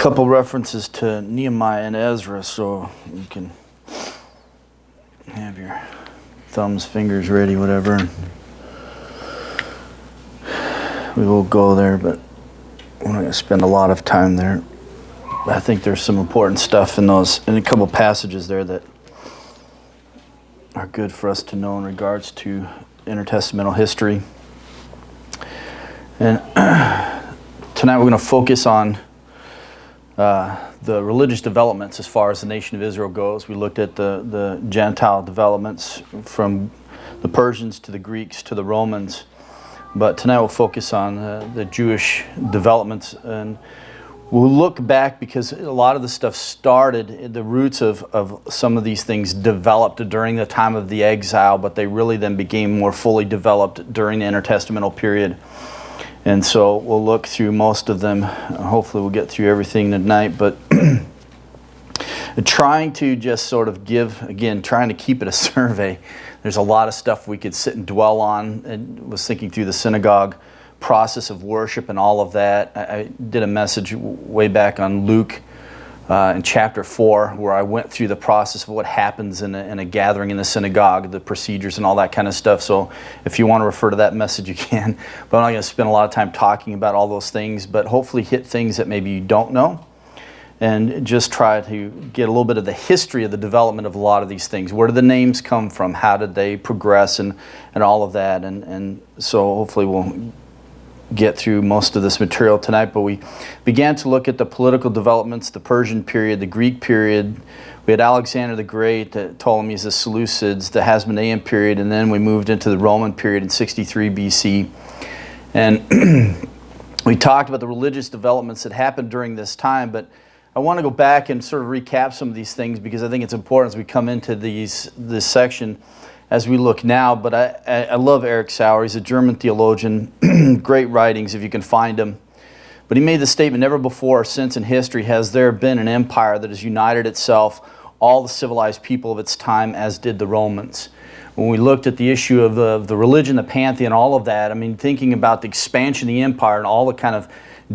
couple references to Nehemiah and Ezra, so you can have your thumbs, fingers ready, whatever. We will go there, but we're not going to spend a lot of time there. I think there's some important stuff in a couple passages there that are good for us to know in regards to intertestamental history. And tonight we're going to focus on the religious developments as far as the nation of Israel goes. We looked at the Gentile developments from the Persians to the Greeks to the Romans. But tonight we'll focus on the Jewish developments, and we'll look back because a lot of the stuff started, the roots of some of these things developed during the time of the exile, but they really then became more fully developed during the intertestamental period. And so we'll look through most of them. Hopefully we'll get through everything tonight, but trying to just sort of trying to keep it a survey. There's a lot of stuff we could sit and dwell on, and was thinking through the synagogue process of worship and all of that. I did a message way back on Luke in chapter 4 where I went through the process of what happens in a gathering in the synagogue, the procedures and all that kind of stuff. So if you want to refer to that message, you can. But I'm not going to spend a lot of time talking about all those things, but hopefully hit things that maybe you don't know, and just try to get a little bit of the history of the development of a lot of these things. Where did the names come from? How did they progress, and all of that? And so hopefully we'll get through most of this material tonight. But we began to look at the political developments, the Persian period, the Greek period. We had Alexander the Great, the Ptolemies, the Seleucids, the Hasmonean period, and then we moved into the Roman period in 63 BC. And we talked about the religious developments that happened during this time, but I want to go back and sort of recap some of these things because I think it's important as we come into this section as we look now. But I love Eric Sauer. He's a German theologian, great writings if you can find them. But he made the statement, never before or since in history has there been an empire that has united itself, all the civilized people of its time, as did the Romans. When we looked at the issue of the religion, the pantheon, all of that, I mean, thinking about the expansion of the empire and all the kind of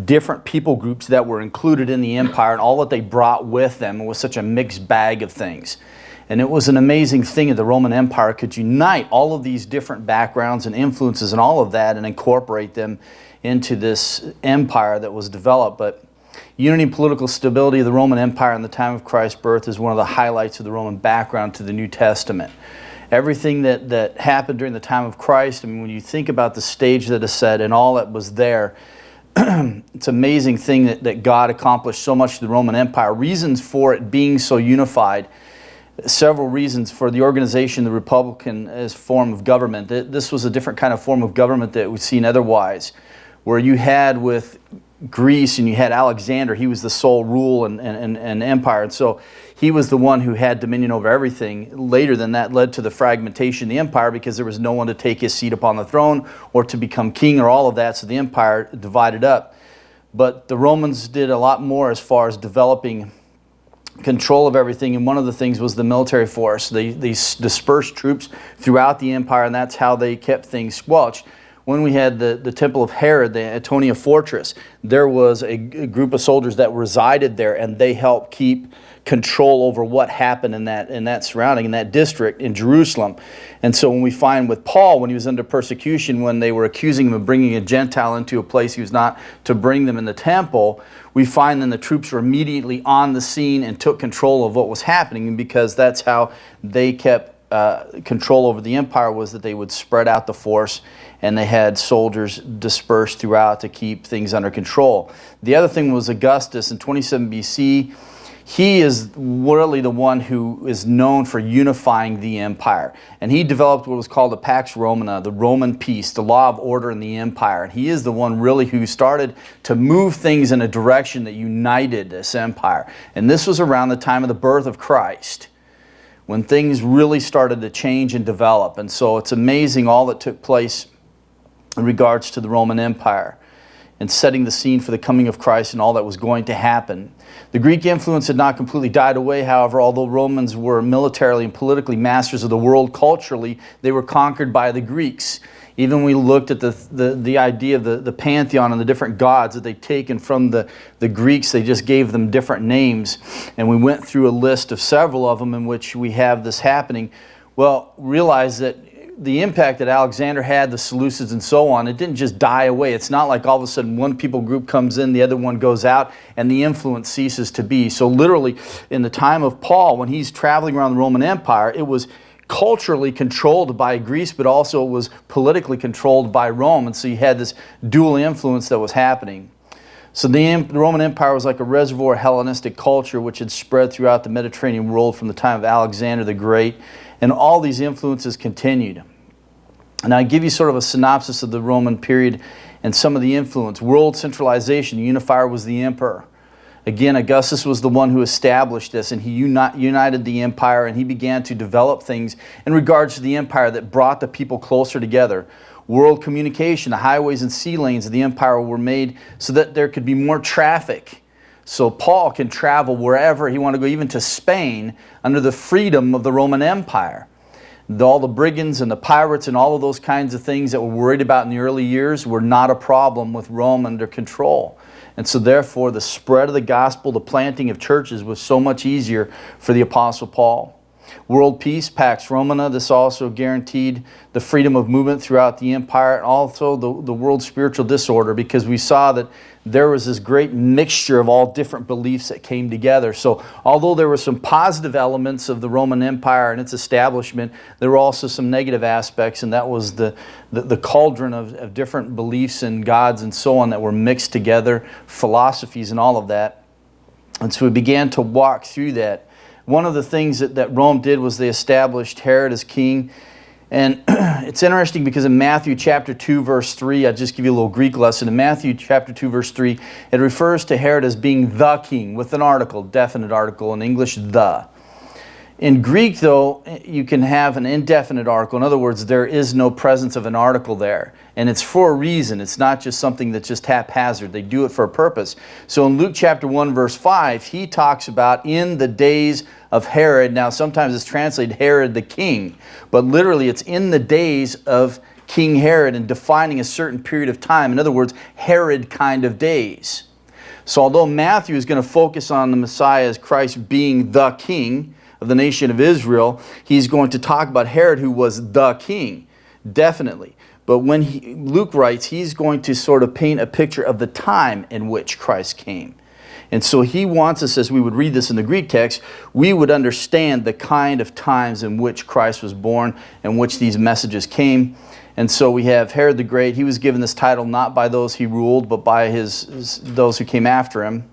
different people groups that were included in the empire and all that they brought with them, it was such a mixed bag of things. And it was an amazing thing that the Roman Empire could unite all of these different backgrounds and influences and all of that and incorporate them into this empire that was developed. But unity and political stability of the Roman Empire in the time of Christ's birth is one of the highlights of the Roman background to the New Testament. Everything that happened during the time of Christ, I mean, when you think about the stage that is set and all that was there, it's an amazing thing that God accomplished so much to the Roman Empire. Reasons for it being so unified, several reasons for the organization, the Republican as form of government. This was a different kind of form of government that we've seen otherwise, where you had with Greece and you had Alexander, he was the sole rule and empire. And so he was the one who had dominion over everything. Later than that led to the fragmentation of the empire because there was no one to take his seat upon the throne or to become king or all of that. So the empire divided up. But the Romans did a lot more as far as developing control of everything, and one of the things was the military force. They dispersed troops throughout the empire, and that's how they kept things squelched. When we had the Temple of Herod, the Antonia fortress, there was a group of soldiers that resided there, and they helped keep control over what happened in that surrounding, in that district in Jerusalem. And so when we find with Paul, when he was under persecution, when they were accusing him of bringing a Gentile into a place he was not to bring them in the temple, we find then the troops were immediately on the scene and took control of what was happening. And because that's how they kept control over the empire, was that they would spread out the force and they had soldiers dispersed throughout to keep things under control. The other thing was Augustus in 27 BC. He is really the one who is known for unifying the empire. And he developed what was called the Pax Romana, the Roman peace, the law of order in the empire. And he is the one really who started to move things in a direction that united this empire. And this was around the time of the birth of Christ, when things really started to change and develop. And so it's amazing all that took place in regards to the Roman Empire and setting the scene for the coming of Christ and all that was going to happen. The Greek influence had not completely died away, however, although Romans were militarily and politically masters of the world, culturally, they were conquered by the Greeks. Even we looked at the idea of the pantheon and the different gods that they'd taken from the Greeks. They just gave them different names. And we went through a list of several of them in which we have this happening. Well, realize that the impact that Alexander had, the Seleucids and so on, it didn't just die away. It's not like all of a sudden one people group comes in, the other one goes out, and the influence ceases to be. So literally, in the time of Paul, when he's traveling around the Roman Empire, it was culturally controlled by Greece, but also it was politically controlled by Rome. And so you had this dual influence that was happening. So the Roman Empire was like a reservoir of Hellenistic culture which had spread throughout the Mediterranean world from the time of Alexander the Great. And all these influences continued. And I give you sort of a synopsis of the Roman period and some of the influence. World centralization, the unifier was the emperor. Again, Augustus was the one who established this, and he united the empire, and he began to develop things in regards to the empire that brought the people closer together. World communication, the highways and sea lanes of the empire were made so that there could be more traffic. So Paul can travel wherever he wanted to go, even to Spain, under the freedom of the Roman Empire. All the brigands and the pirates and all of those kinds of things that we're worried about in the early years were not a problem with Rome under control. And so therefore the spread of the gospel, the planting of churches was so much easier for the Apostle Paul. World peace, Pax Romana, this also guaranteed the freedom of movement throughout the empire, and also the world spiritual disorder, because we saw that there was this great mixture of all different beliefs that came together. So although there were some positive elements of the Roman Empire and its establishment, there were also some negative aspects, and that was the cauldron of different beliefs and gods and so on that were mixed together, philosophies and all of that. And so we began to walk through that. One of the things that Rome did was they established Herod as king. And it's interesting because in Matthew chapter 2, verse 3, I'll just give you a little Greek lesson. In Matthew chapter 2, verse 3, it refers to Herod as being the king, with an article, definite article, in English, the. In Greek, though, you can have an indefinite article. In other words, there is no presence of an article there. And it's for a reason. It's not just something that's just haphazard. They do it for a purpose. So in Luke chapter 1, verse 5, he talks about in the days of Herod. Now, sometimes it's translated Herod the king. But literally, it's in the days of King Herod, and defining a certain period of time. In other words, Herod kind of days. So although Matthew is going to focus on the Messiah as Christ being the king of the nation of Israel, he's going to talk about Herod, who was the king, definitely. But when Luke writes, he's going to sort of paint a picture of the time in which Christ came. And so he wants us, as we would read this in the Greek text, we would understand the kind of times in which Christ was born and which these messages came. And so we have Herod the Great. He was given this title not by those he ruled, but by those who came after him,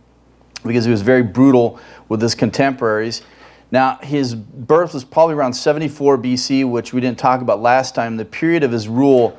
because he was very brutal with his contemporaries. Now, his birth was probably around 74 BC, which we didn't talk about last time. The period of his rule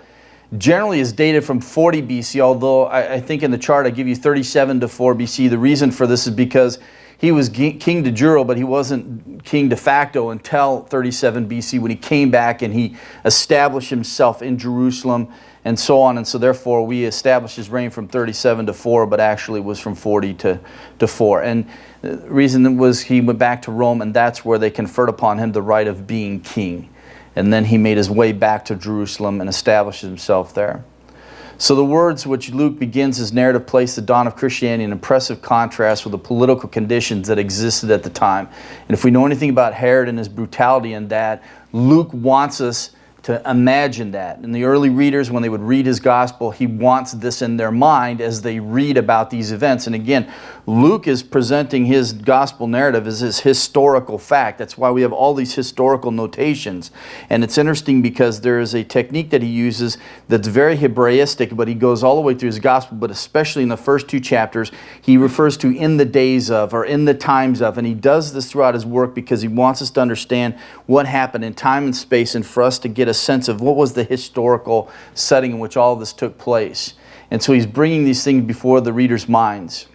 generally is dated from 40 BC, although I think in the chart I give you 37 to 4 BC. The reason for this is because he was king de jure, but he wasn't king de facto until 37 BC when he came back and he established himself in Jerusalem and so on. And so therefore we established his reign from 37 to 4, but actually was from 40 to 4. And the reason was he went back to Rome, and that's where they conferred upon him the right of being king. And then he made his way back to Jerusalem and established himself there. So the words which Luke begins his narrative place the dawn of Christianity in impressive contrast with the political conditions that existed at the time. And if we know anything about Herod and his brutality in that, Luke wants us to imagine that. And the early readers, when they would read his gospel, he wants this in their mind as they read about these events. And again, Luke is presenting his gospel narrative as his historical fact. That's why we have all these historical notations. And it's interesting because there is a technique that he uses that's very Hebraistic, but he goes all the way through his gospel, but especially in the first 2 chapters, he refers to in the days of, or in the times of. And he does this throughout his work because he wants us to understand what happened in time and space, and for us to get a sense of what was the historical setting in which all of this took place. And so he's bringing these things before the reader's minds.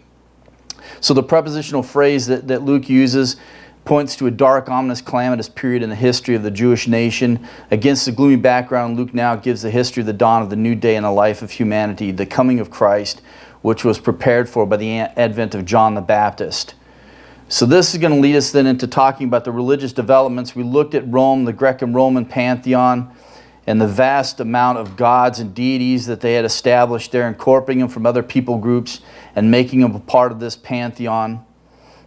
So the prepositional phrase that Luke uses points to a dark, ominous, calamitous period in the history of the Jewish nation. Against the gloomy background, Luke now gives the history of the dawn of the new day in the life of humanity, the coming of Christ, which was prepared for by the advent of John the Baptist. So this is going to lead us then into talking about the religious developments. We looked at Rome, the Greco-Roman pantheon, and the vast amount of gods and deities that they had established there, incorporating them from other people groups and making them a part of this pantheon.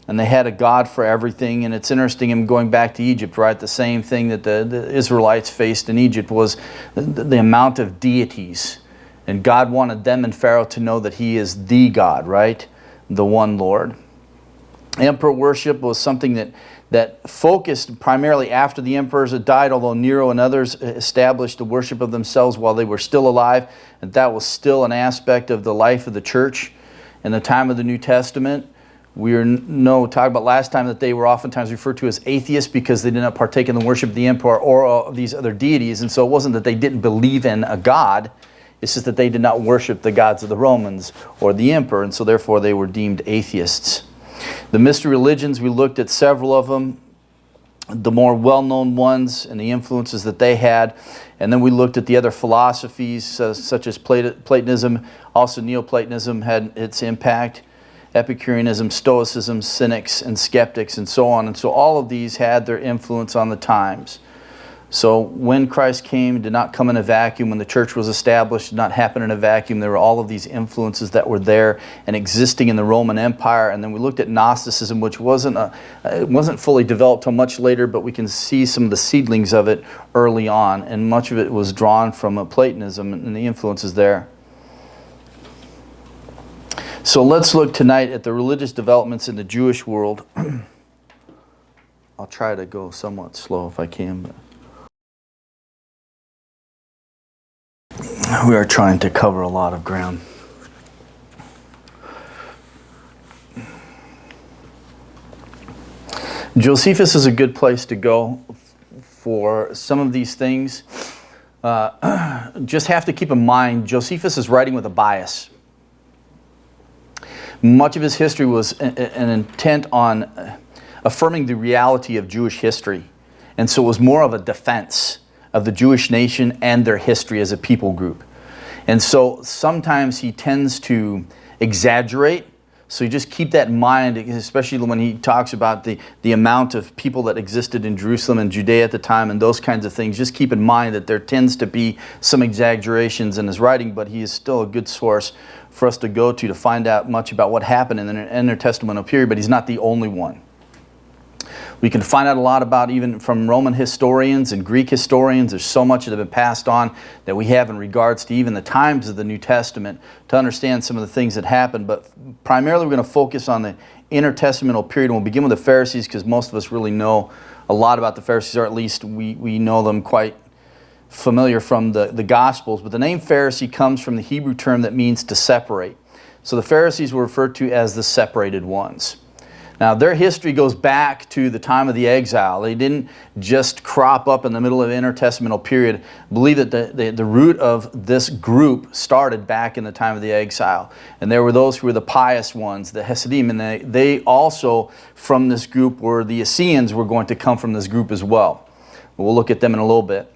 And they had a god for everything. And it's interesting, him going back to Egypt, right? The same thing that the Israelites faced in Egypt was the amount of deities. And God wanted them and Pharaoh to know that he is the God, right? The one Lord. Emperor worship was something that focused primarily after the emperors had died, although Nero and others established the worship of themselves while they were still alive, and that was still an aspect of the life of the church in the time of the New Testament. We talked about last time that they were oftentimes referred to as atheists because they did not partake in the worship of the emperor or of these other deities, and so it wasn't that they didn't believe in a god, it's just that they did not worship the gods of the Romans or the emperor, and so therefore they were deemed atheists. The mystery religions, we looked at several of them, the more well-known ones and the influences that they had. And then we looked at the other philosophies such as Platonism. Also Neoplatonism had its impact. Epicureanism, Stoicism, Cynics, and Skeptics, and so on. And so all of these had their influence on the times. So when Christ came, it did not come in a vacuum. When the church was established, it did not happen in a vacuum. There were all of these influences that were there and existing in the Roman Empire. And then we looked at Gnosticism, which it wasn't fully developed till much later, but we can see some of the seedlings of it early on. And much of it was drawn from Platonism and the influences there. So let's look tonight at the religious developments in the Jewish world. I'll try to go somewhat slow if I can, but we are trying to cover a lot of ground. Josephus is a good place to go for some of these things. Just have to keep in mind, Josephus is writing with a bias. Much of his history was an intent on affirming the reality of Jewish history. And so it was more of a defense of the Jewish nation and their history as a people group. And so sometimes he tends to exaggerate. So you just keep that in mind, especially when he talks about the amount of people that existed in Jerusalem and Judea at the time and those kinds of things. Just keep in mind that there tends to be some exaggerations in his writing, but he is still a good source for us to go to find out much about what happened in the Inter-Testamental period, but he's not the only one. We can find out a lot about, even from Roman historians and Greek historians. There's so much that have been passed on that we have in regards to even the times of the New Testament to understand some of the things that happened. But primarily we're going to focus on the intertestamental period, and we'll begin with the Pharisees because most of us really know a lot about the Pharisees, or at least we know them quite familiar from the Gospels. But the name Pharisee comes from the Hebrew term that means to separate. So the Pharisees were referred to as the separated ones. Now, their history goes back to the time of the exile. They didn't just crop up in the middle of the intertestamental period. I believe that the root of this group started back in the time of the exile. And there were those who were the pious ones, the Hasidim, and they also, from this group, were the Essenes were going to come from this group as well. We'll look at them in a little bit.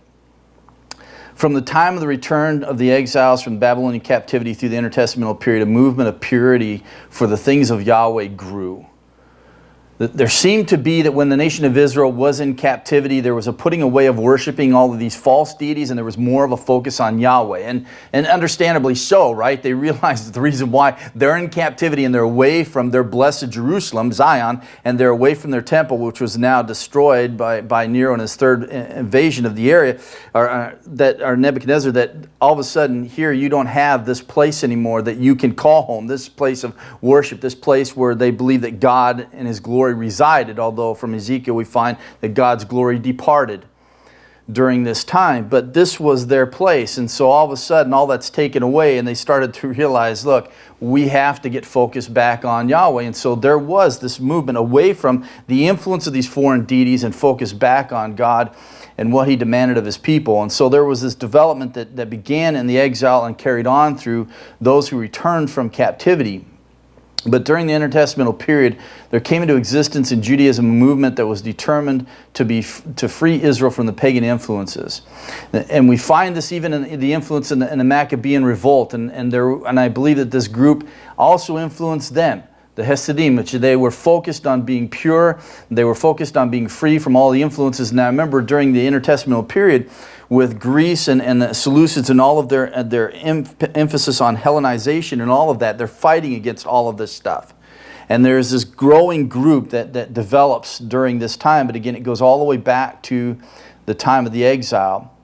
From the time of the return of the exiles from Babylonian captivity through the intertestamental period, a movement of purity for the things of Yahweh grew. There seemed to be that when the nation of Israel was in captivity, there was a putting away of worshiping all of these false deities, and there was more of a focus on Yahweh. And understandably so, right? They realized that the reason why they're in captivity and they're away from their blessed Jerusalem, Zion, and they're away from their temple, which was now destroyed by Nero and his third invasion of the area, or Nebuchadnezzar, that all of a sudden here you don't have this place anymore that you can call home, this place of worship, this place where they believe that God and His glory resided, although from Ezekiel we find that God's glory departed during this time. But this was their place, and so all of a sudden all that's taken away, and they started to realize, look, we have to get focused back on Yahweh. And so there was this movement away from the influence of these foreign deities and focus back on God and what He demanded of His people. And so there was this development that began in the exile and carried on through those who returned from captivity. But during the intertestamental period, there came into existence in Judaism a movement that was determined to free Israel from the pagan influences. And we find this even in the influence in the Maccabean revolt. And I believe that this group also influenced them, the Hasidim, which they were focused on being pure. They were focused on being free from all the influences. Now remember, during the intertestamental period, with Greece and the Seleucids and all of their emphasis on Hellenization and all of that. They're fighting against all of this stuff. And there's this growing group that develops during this time. But again, it goes all the way back to the time of the exile.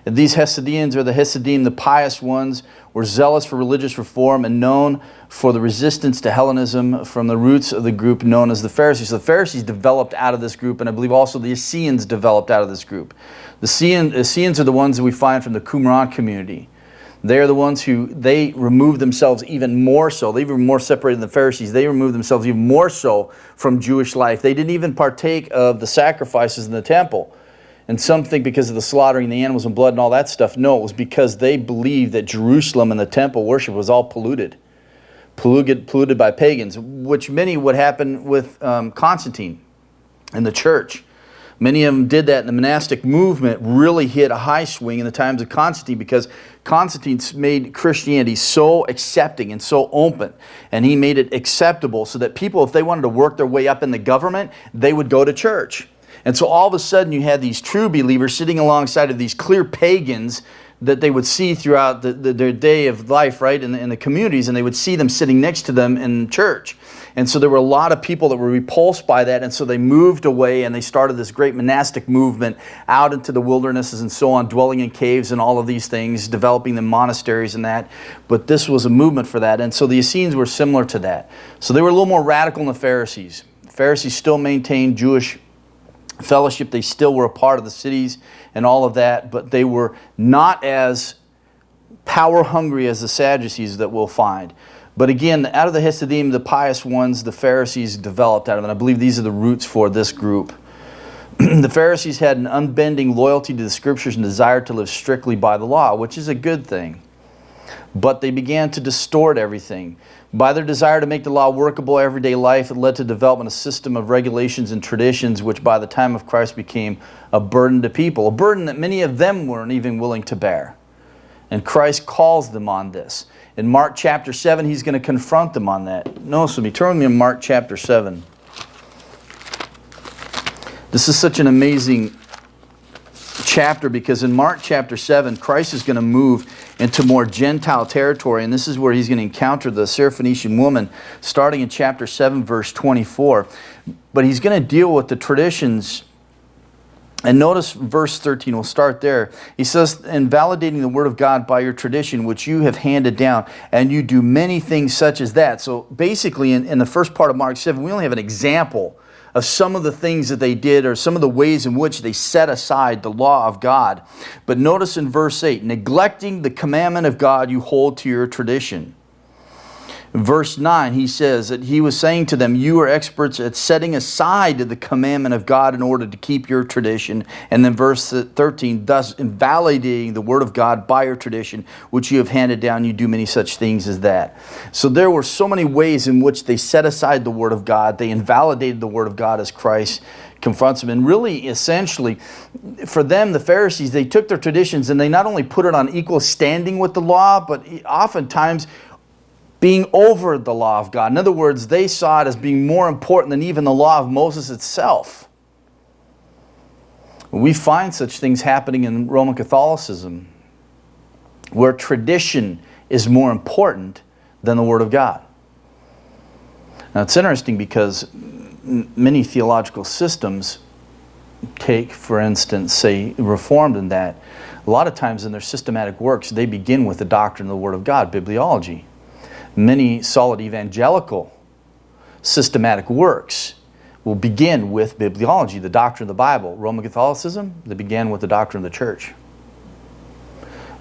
And these Hasidians, or the Hasidim, the pious ones, were zealous for religious reform and known for the resistance to Hellenism from the roots of the group known as the Pharisees. So the Pharisees developed out of this group, and I believe also the Essenes developed out of this group. The Essenes are the ones that we find from the Qumran community. They are the ones who, they removed themselves even more so. They were more separated than the Pharisees. They removed themselves even more so from Jewish life. They didn't even partake of the sacrifices in the temple. And some think because of the slaughtering the animals and blood and all that stuff. No, it was because they believed that Jerusalem and the temple worship was all polluted by pagans, which many would happen with Constantine and the church. Many of them did that, and the monastic movement really hit a high swing in the times of Constantine, because Constantine made Christianity so accepting and so open, and he made it acceptable so that people, if they wanted to work their way up in the government, they would go to church. And so all of a sudden you had these true believers sitting alongside of these clear pagans that they would see throughout their day of life, right, in the communities, and they would see them sitting next to them in church. And so there were a lot of people that were repulsed by that, and so they moved away and they started this great monastic movement out into the wildernesses and so on, dwelling in caves and all of these things, developing the monasteries and that. But this was a movement for that, and so the Essenes were similar to that. So they were a little more radical than the Pharisees. The Pharisees still maintained Jewish fellowship. They still were a part of the cities and all of that, but they were not as power hungry as the Sadducees that we'll find. But again, out of the Hasidim, the pious ones, the Pharisees developed out of it. And I believe these are the roots for this group. The Pharisees had an unbending loyalty to the Scriptures and desired to live strictly by the law, which is a good thing. But they began to distort everything. By their desire to make the law workable in everyday life, it led to development of a system of regulations and traditions which by the time of Christ became a burden to people, a burden that many of them weren't even willing to bear. And Christ calls them on this. In Mark chapter 7, he's going to confront them on that. Notice with me, turn with me in Mark chapter 7. This is such an amazing chapter, because in Mark chapter 7, Christ is going to move into more Gentile territory, and this is where he's going to encounter the Syrophoenician woman, starting in chapter 7, verse 24. But he's going to deal with the traditions. And notice verse 13, we'll start there. He says, invalidating the word of God by your tradition, which you have handed down, and you do many things such as that. So basically, in the first part of Mark 7, we only have an example of some of the things that they did, or some of the ways in which they set aside the law of God. But notice in verse 8, neglecting the commandment of God, you hold to your tradition. Verse 9, he says that he was saying to them, you are experts at setting aside the commandment of God in order to keep your tradition. And then verse 13, thus invalidating the word of God by your tradition, which you have handed down, you do many such things as that. So there were so many ways in which they set aside the word of God. They invalidated the word of God as Christ confronts them. And really, essentially, for them, the Pharisees, they took their traditions and they not only put it on equal standing with the law, but oftentimes being over the law of God. In other words, they saw it as being more important than even the law of Moses itself. We find such things happening in Roman Catholicism, where tradition is more important than the Word of God. Now, it's interesting because many theological systems take, for instance, say, Reformed in that. A lot of times in their systematic works, they begin with the doctrine of the Word of God, bibliology. Many solid evangelical systematic works will begin with bibliology, the doctrine of the Bible. Roman Catholicism, they began with the doctrine of the church,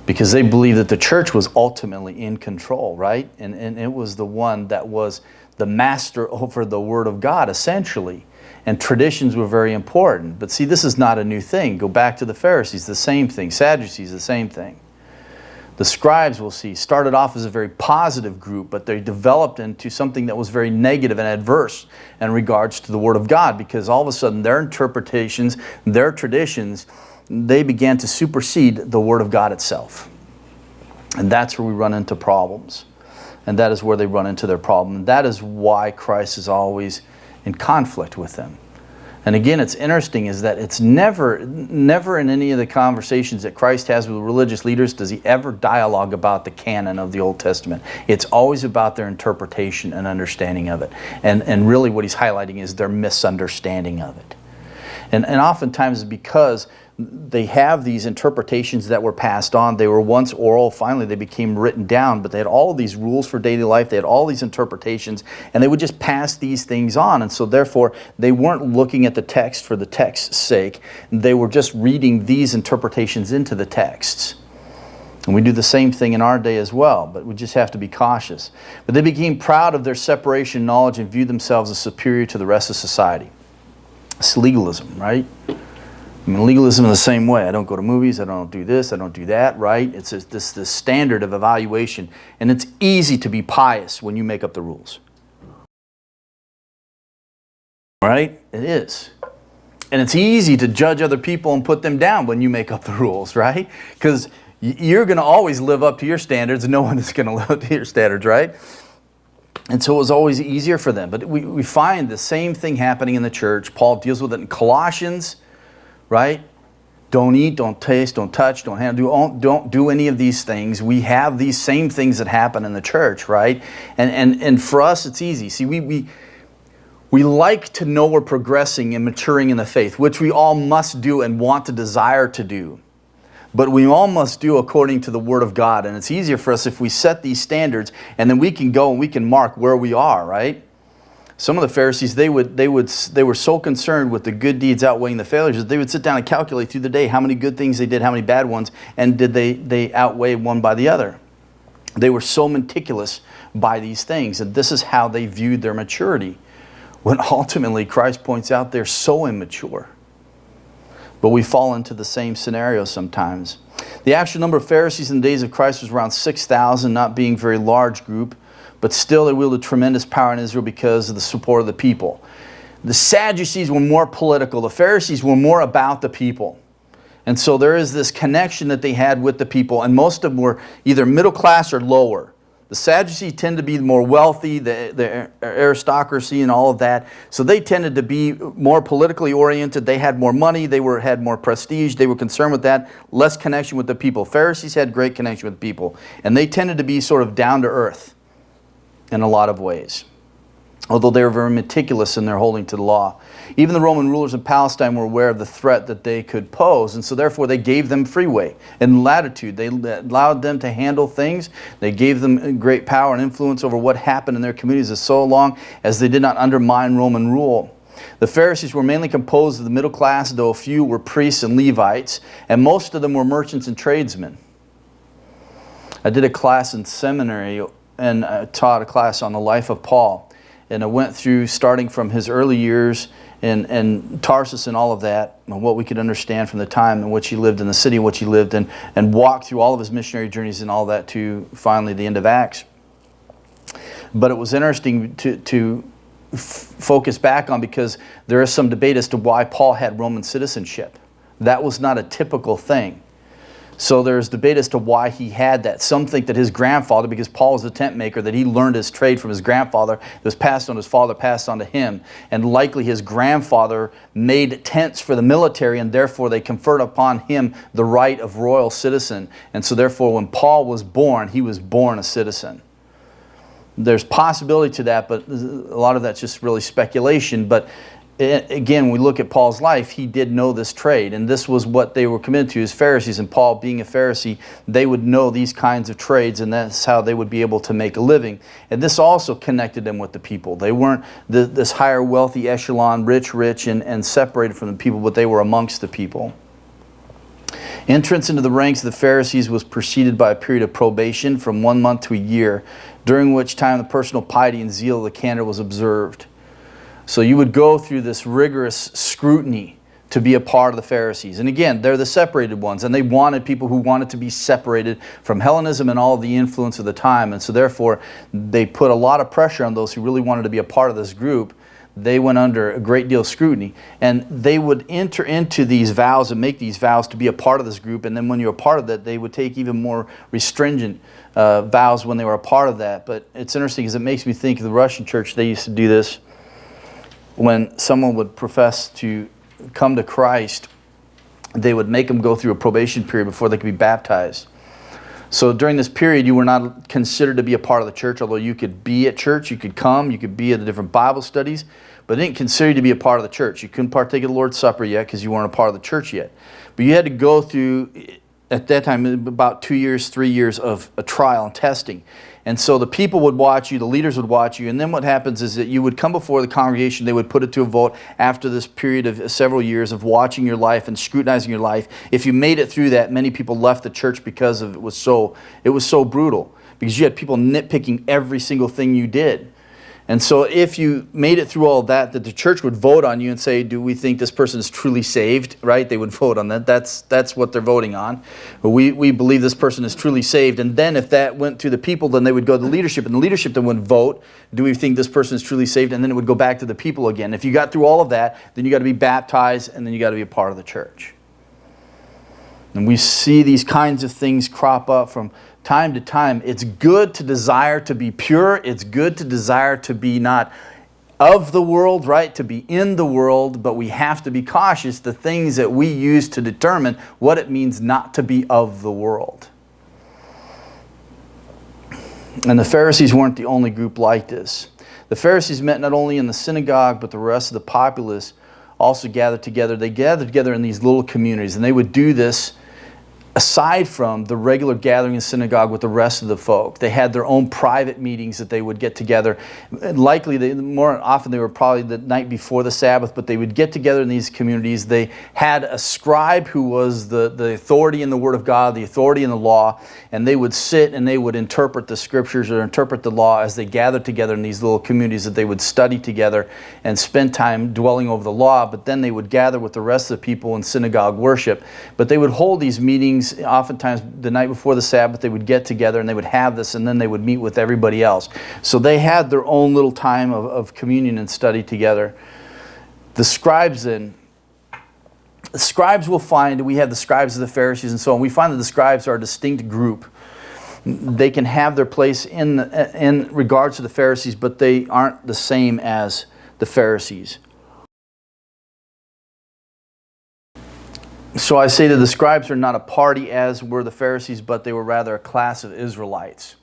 because they believed that the church was ultimately in control, right? And it was the one that was the master over the Word of God, essentially. And traditions were very important. But see, this is not a new thing. Go back to the Pharisees, the same thing. Sadducees, the same thing. The scribes, we'll see, started off as a very positive group, but they developed into something that was very negative and adverse in regards to the Word of God, because all of a sudden their interpretations, their traditions, they began to supersede the Word of God itself. And that's where we run into problems. And that is where they run into their problem. And that is why Christ is always in conflict with them. And again, it's interesting is that it's never in any of the conversations that Christ has with religious leaders does he ever dialogue about the canon of the Old Testament. It's always about their interpretation and understanding of it. And really what he's highlighting is their misunderstanding of it. And oftentimes it's because they have these interpretations that were passed on. They were once oral, finally they became written down, but they had all of these rules for daily life, they had all these interpretations, and they would just pass these things on. And so therefore, they weren't looking at the text for the text's sake, they were just reading these interpretations into the texts. And we do the same thing in our day as well, but we just have to be cautious. But they became proud of their separation in knowledge and viewed themselves as superior to the rest of society. It's legalism, right? I mean, legalism in the same way. I don't go to movies, I don't do this, I don't do that, right? It's this standard of evaluation. And it's easy to be pious when you make up the rules. Right? It is. And it's easy to judge other people and put them down when you make up the rules, right? Because you're going to always live up to your standards and no one is going to live up to your standards, right? And so it was always easier for them. But we find the same thing happening in the church. Paul deals with it in Colossians. Right? Don't eat, don't taste, don't touch, don't handle, don't do any of these things. We have these same things that happen in the church, right? And for us, it's easy. See, we like to know we're progressing and maturing in the faith, which we all must do and want to desire to do. But we all must do according to the Word of God. And it's easier for us if we set these standards and then we can go and we can mark where we are, right? Some of the Pharisees, they were so concerned with the good deeds outweighing the failures that they would sit down and calculate through the day how many good things they did, how many bad ones, and did they outweigh one by the other. They were so meticulous by these things, and this is how they viewed their maturity, when ultimately Christ points out they're so immature. But we fall into the same scenario sometimes. The actual number of Pharisees in the days of Christ was around 6,000, not being a very large group. But still, they wielded tremendous power in Israel because of the support of the people. The Sadducees were more political. The Pharisees were more about the people. And so there is this connection that they had with the people. And most of them were either middle class or lower. The Sadducees tend to be more wealthy, the aristocracy and all of that. So they tended to be more politically oriented. They had more money. They had more prestige. They were concerned with that. Less connection with the people. Pharisees had great connection with people. And they tended to be sort of down to earth in a lot of ways, although they were very meticulous in their holding to the law. Even the Roman rulers in Palestine were aware of the threat that they could pose, and so therefore they gave them freeway and latitude. They allowed them to handle things. They gave them great power and influence over what happened in their communities as so long as they did not undermine Roman rule. The Pharisees were mainly composed of the middle class, though a few were priests and Levites, and most of them were merchants and tradesmen. I did a class in seminary and I taught a class on the life of Paul. And I went through starting from his early years in Tarsus and all of that, and what we could understand from the time in which he lived in the city in which he lived, and walked through all of his missionary journeys and all that to finally the end of Acts. But it was interesting to focus back on, because there is some debate as to why Paul had Roman citizenship. That was not a typical thing. So there's debate as to why he had that. Some think that his grandfather, because Paul was a tent maker, that he learned his trade from his grandfather. It was passed on to his father, passed on to him. And likely his grandfather made tents for the military, and therefore they conferred upon him the right of royal citizen. And so therefore when Paul was born, he was born a citizen. There's possibility to that, but a lot of that's just really speculation. But again, when we look at Paul's life, he did know this trade, and this was what they were committed to as Pharisees. And Paul, being a Pharisee, they would know these kinds of trades, and that's how they would be able to make a living. And this also connected them with the people. They weren't this higher wealthy echelon, rich, and separated from the people, but they were amongst the people. Entrance into the ranks of the Pharisees was preceded by a period of probation from 1 month to a year, during which time the personal piety and zeal of the candidate was observed. So you would go through this rigorous scrutiny to be a part of the Pharisees. And again, they're the separated ones, and they wanted people who wanted to be separated from Hellenism and all of the influence of the time. And so therefore, they put a lot of pressure on those who really wanted to be a part of this group. They went under a great deal of scrutiny, and they would enter into these vows and make these vows to be a part of this group. And then when you're a part of that, they would take even more restringent vows when they were a part of that. But it's interesting because it makes me think of the Russian church. They used to do this. when someone would profess to come to Christ, they would make them go through a probation period before they could be baptized. So during this period, you were not considered to be a part of the church, although you could be at church, you could come, you could be at the different Bible studies, but they didn't consider you to be a part of the church. You couldn't partake of the Lord's Supper yet because you weren't a part of the church yet. But you had to go through, at that time, about 2 years, 3 years of a trial and testing. And so the people would watch you, the leaders would watch you, and then what happens is that you would come before the congregation, they would put it to a vote after this period of several years of watching your life and scrutinizing your life. If you made it through that, many people left the church because of it was so brutal, because you had people nitpicking every single thing you did. And so if you made it through all of that, the church would vote on you and say, do we think this person is truly saved, right? They would vote on that. That's what they're voting on. We believe this person is truly saved. And then if that went through the people, then they would go to the leadership, and the leadership then would vote, do we think this person is truly saved? And then it would go back to the people again. If you got through all of that, then you got to be baptized, and then you got to be a part of the church. And we see these kinds of things crop up from time to time. It's good to desire to be pure. It's good to desire to be not of the world, right? To be in the world, but we have to be cautious the things that we use to determine what it means not to be of the world. And the Pharisees weren't the only group like this. The Pharisees met not only in the synagogue, but the rest of the populace also gathered together. They gathered together in these little communities, and they would do this aside from the regular gathering in synagogue with the rest of the folk. They had their own private meetings that they would get together. Likely, more often they were probably the night before the Sabbath, but they would get together in these communities. They had a scribe who was the authority in the Word of God, the authority in the law, and they would sit and they would interpret the Scriptures or interpret the law as they gathered together in these little communities that they would study together and spend time dwelling over the law, but then they would gather with the rest of the people in synagogue worship. But they would hold these meetings oftentimes the night before the Sabbath. They would get together and they would have this, and then they would meet with everybody else. So they had their own little time of communion and study together. The scribes then, the scribes will find, we have the scribes of the Pharisees and so on. We find that the scribes are a distinct group. They can have their place in regards to the Pharisees, but they aren't the same as the Pharisees. So I say that the scribes are not a party as were the Pharisees, but they were rather a class of Israelites.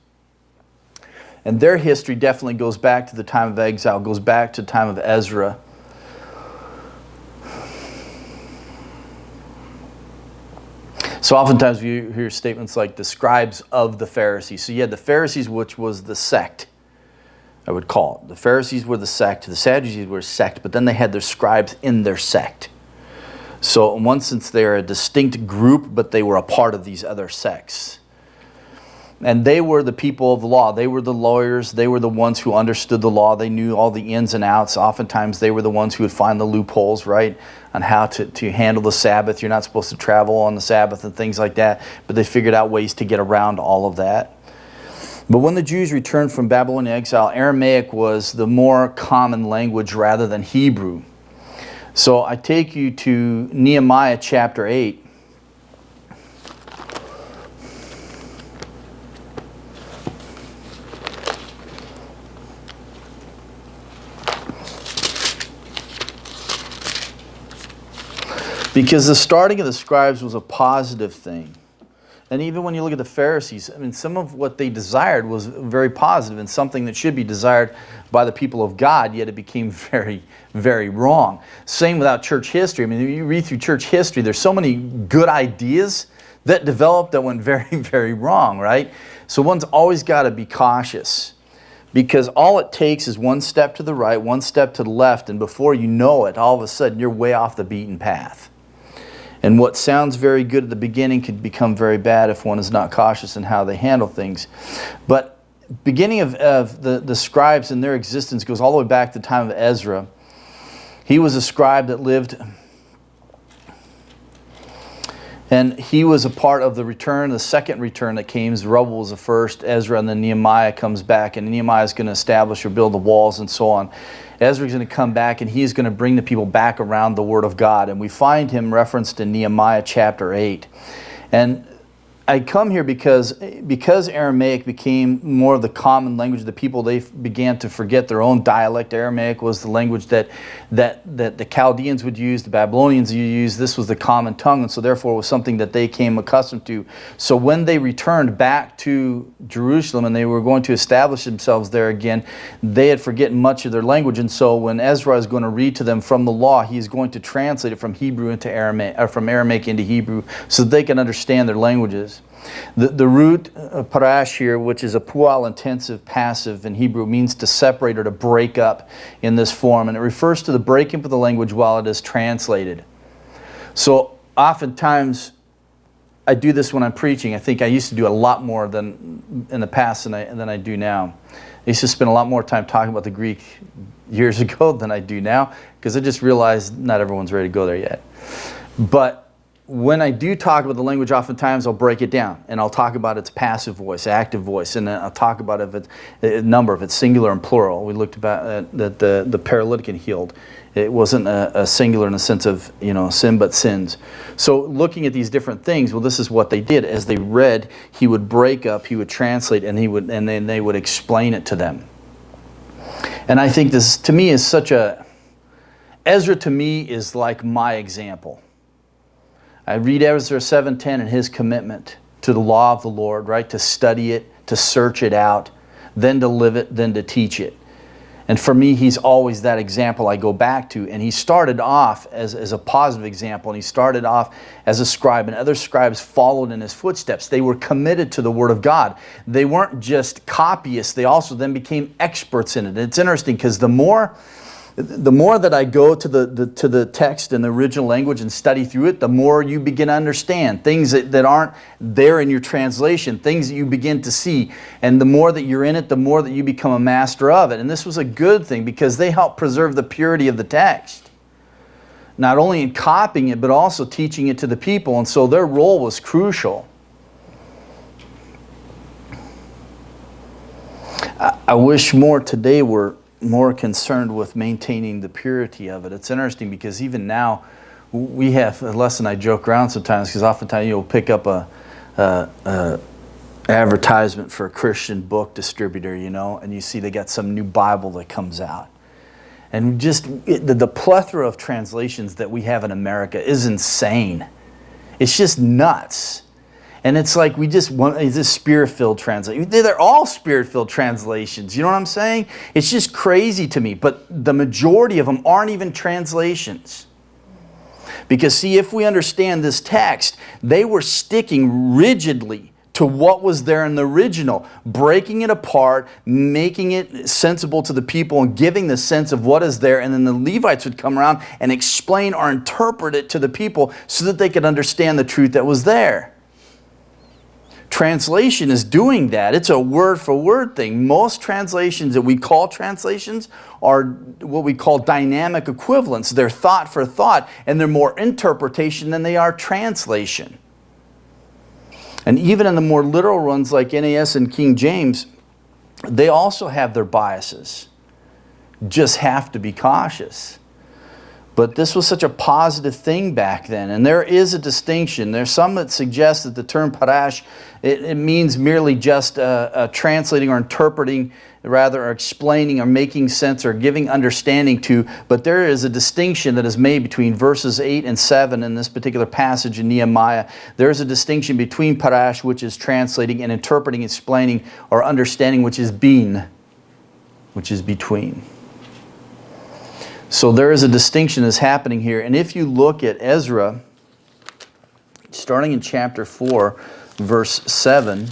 And their history definitely goes back to the time of exile, goes back to the time of Ezra. So oftentimes you hear statements like the scribes of the Pharisees. So you had the Pharisees, which was the sect, I would call it. The Pharisees were the sect, the Sadducees were a sect, but then they had their scribes in their sect. So in one sense, they're a distinct group, but they were a part of these other sects. And they were the people of the law. They were the lawyers. They were the ones who understood the law. They knew all the ins and outs. Oftentimes, they were the ones who would find the loopholes, right, on how to handle the Sabbath. You're not supposed to travel on the Sabbath and things like that. But they figured out ways to get around all of that. But when the Jews returned from Babylonian exile, Aramaic was the more common language rather than Hebrew. So I take you to Nehemiah chapter 8. Because the starting of the scribes was a positive thing. And even when you look at the Pharisees, I mean, some of what they desired was very positive and something that should be desired by the people of God, yet it became very, very wrong. Same without church history. I mean, you read through church history, there's so many good ideas that developed that went very, very wrong, right? So one's always got to be cautious, because all it takes is one step to the right, one step to the left, and before you know it, all of a sudden you're way off the beaten path. And what sounds very good at the beginning could become very bad if one is not cautious in how they handle things. But beginning of the scribes and their existence goes all the way back to the time of Ezra. He was a scribe that lived, and he was a part of the return, the second return that came. Zerubbabel was the first, Ezra, and then Nehemiah comes back, and Nehemiah is going to establish or build the walls and so on. Ezra is going to come back, and he's going to bring the people back around the Word of God. And we find him referenced in Nehemiah chapter 8. And I come here because Aramaic became more of the common language of the people. They began to forget their own dialect. Aramaic was the language that the Chaldeans would use, the Babylonians would use. This was the common tongue, and so therefore it was something that they came accustomed to. So when they returned back to Jerusalem and they were going to establish themselves there again, they had forgotten much of their language. And so when Ezra is going to read to them from the law, he is going to translate it from Hebrew into Aramaic, or from Aramaic into Hebrew, so that they can understand their languages. The root parash here, which is a pual intensive passive in Hebrew, means to separate or to break up in this form, and it refers to the breaking up of the language while it is translated. So oftentimes I do this when I'm preaching. I think I used to do a lot more than in the past than I do now. I used to spend a lot more time talking about the Greek years ago than I do now, because I just realized not everyone's ready to go there yet. But when I do talk about the language, oftentimes I'll break it down and I'll talk about its passive voice, active voice, and I'll talk about if it's a number, if it's singular and plural. We looked about that the paralytic and healed. It wasn't a singular in the sense of, sin, but sins. So looking at these different things, well, this is what they did. As they read, he would break up, he would translate, and then they would explain it to them. And I think this, to me, is Ezra to me is like my example. I read Ezra 7:10 and his commitment to the law of the Lord, right? To study it, to search it out, then to live it, then to teach it. And for me, he's always that example I go back to. And he started off as a positive example, and he started off as a scribe, and other scribes followed in his footsteps. They were committed to the Word of God. They weren't just copyists, they also then became experts in it. And it's interesting because the more that I go to the text in the original language and study through it, the more you begin to understand things that aren't there in your translation, things that you begin to see. And the more that you're in it, the more that you become a master of it. And this was a good thing because they help preserve the purity of the text. Not only in copying it, but also teaching it to the people. And so their role was crucial. I wish more today were more concerned with maintaining the purity of it. It's interesting because even now we have a lesson. I joke around sometimes because oftentimes you'll pick up a advertisement for a Christian book distributor, and you see they got some new Bible that comes out. And the plethora of translations that we have in America is insane. It's just nuts. And it's like we just want this spirit-filled translation. They're all spirit-filled translations. You know what I'm saying? It's just crazy to me. But the majority of them aren't even translations. Because see, if we understand this text, they were sticking rigidly to what was there in the original, breaking it apart, making it sensible to the people, and giving the sense of what is there. And then the Levites would come around and explain or interpret it to the people so that they could understand the truth that was there. Translation is doing that. It's a word-for-word thing. Most translations that we call translations are what we call dynamic equivalents. They're thought for thought, and they're more interpretation than they are translation. And even in the more literal ones like NAS and King James, they also have their biases. Just have to be cautious. But this was such a positive thing back then. And there is a distinction. There's some that suggest that the term parash, it means merely just translating or interpreting, rather, or explaining or making sense or giving understanding to. But there is a distinction that is made between verses 8 and 7 in this particular passage in Nehemiah. There is a distinction between parash, which is translating, and interpreting, explaining, or understanding, which is bin, which is between. So there is a distinction that's happening here. And if you look at Ezra, starting in chapter 4, verse 7,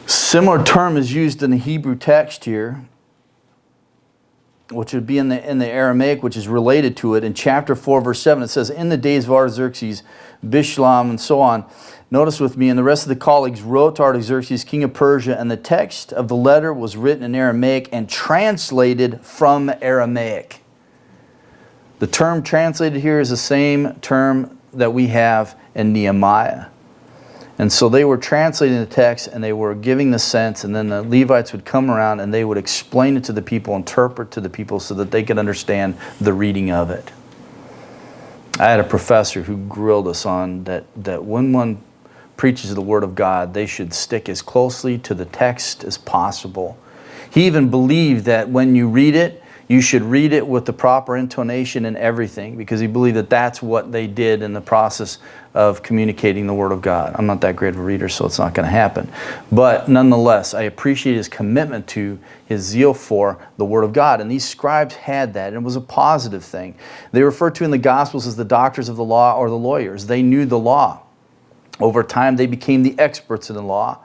similar term is used in the Hebrew text here, which would be in the Aramaic, which is related to it. In chapter 4, verse 7, it says, in the days of Artaxerxes, Bishlam, and so on. Notice with me, and the rest of the colleagues wrote to Artaxerxes, king of Persia, and the text of the letter was written in Aramaic and translated from Aramaic. The term translated here is the same term that we have in Nehemiah. And so they were translating the text and they were giving the sense, and then the Levites would come around and they would explain it to the people, interpret to the people so that they could understand the reading of it. I had a professor who grilled us on that when one preaches the Word of God, they should stick as closely to the text as possible. He even believed that when you read it, you should read it with the proper intonation and everything, because he believed that that's what they did in the process of communicating the Word of God. I'm not that great of a reader, so it's not going to happen. But nonetheless, I appreciate his commitment to, his zeal for the Word of God. And these scribes had that, and it was a positive thing. They were referred to in the Gospels as the doctors of the law or the lawyers. They knew the law. Over time, they became the experts in the law.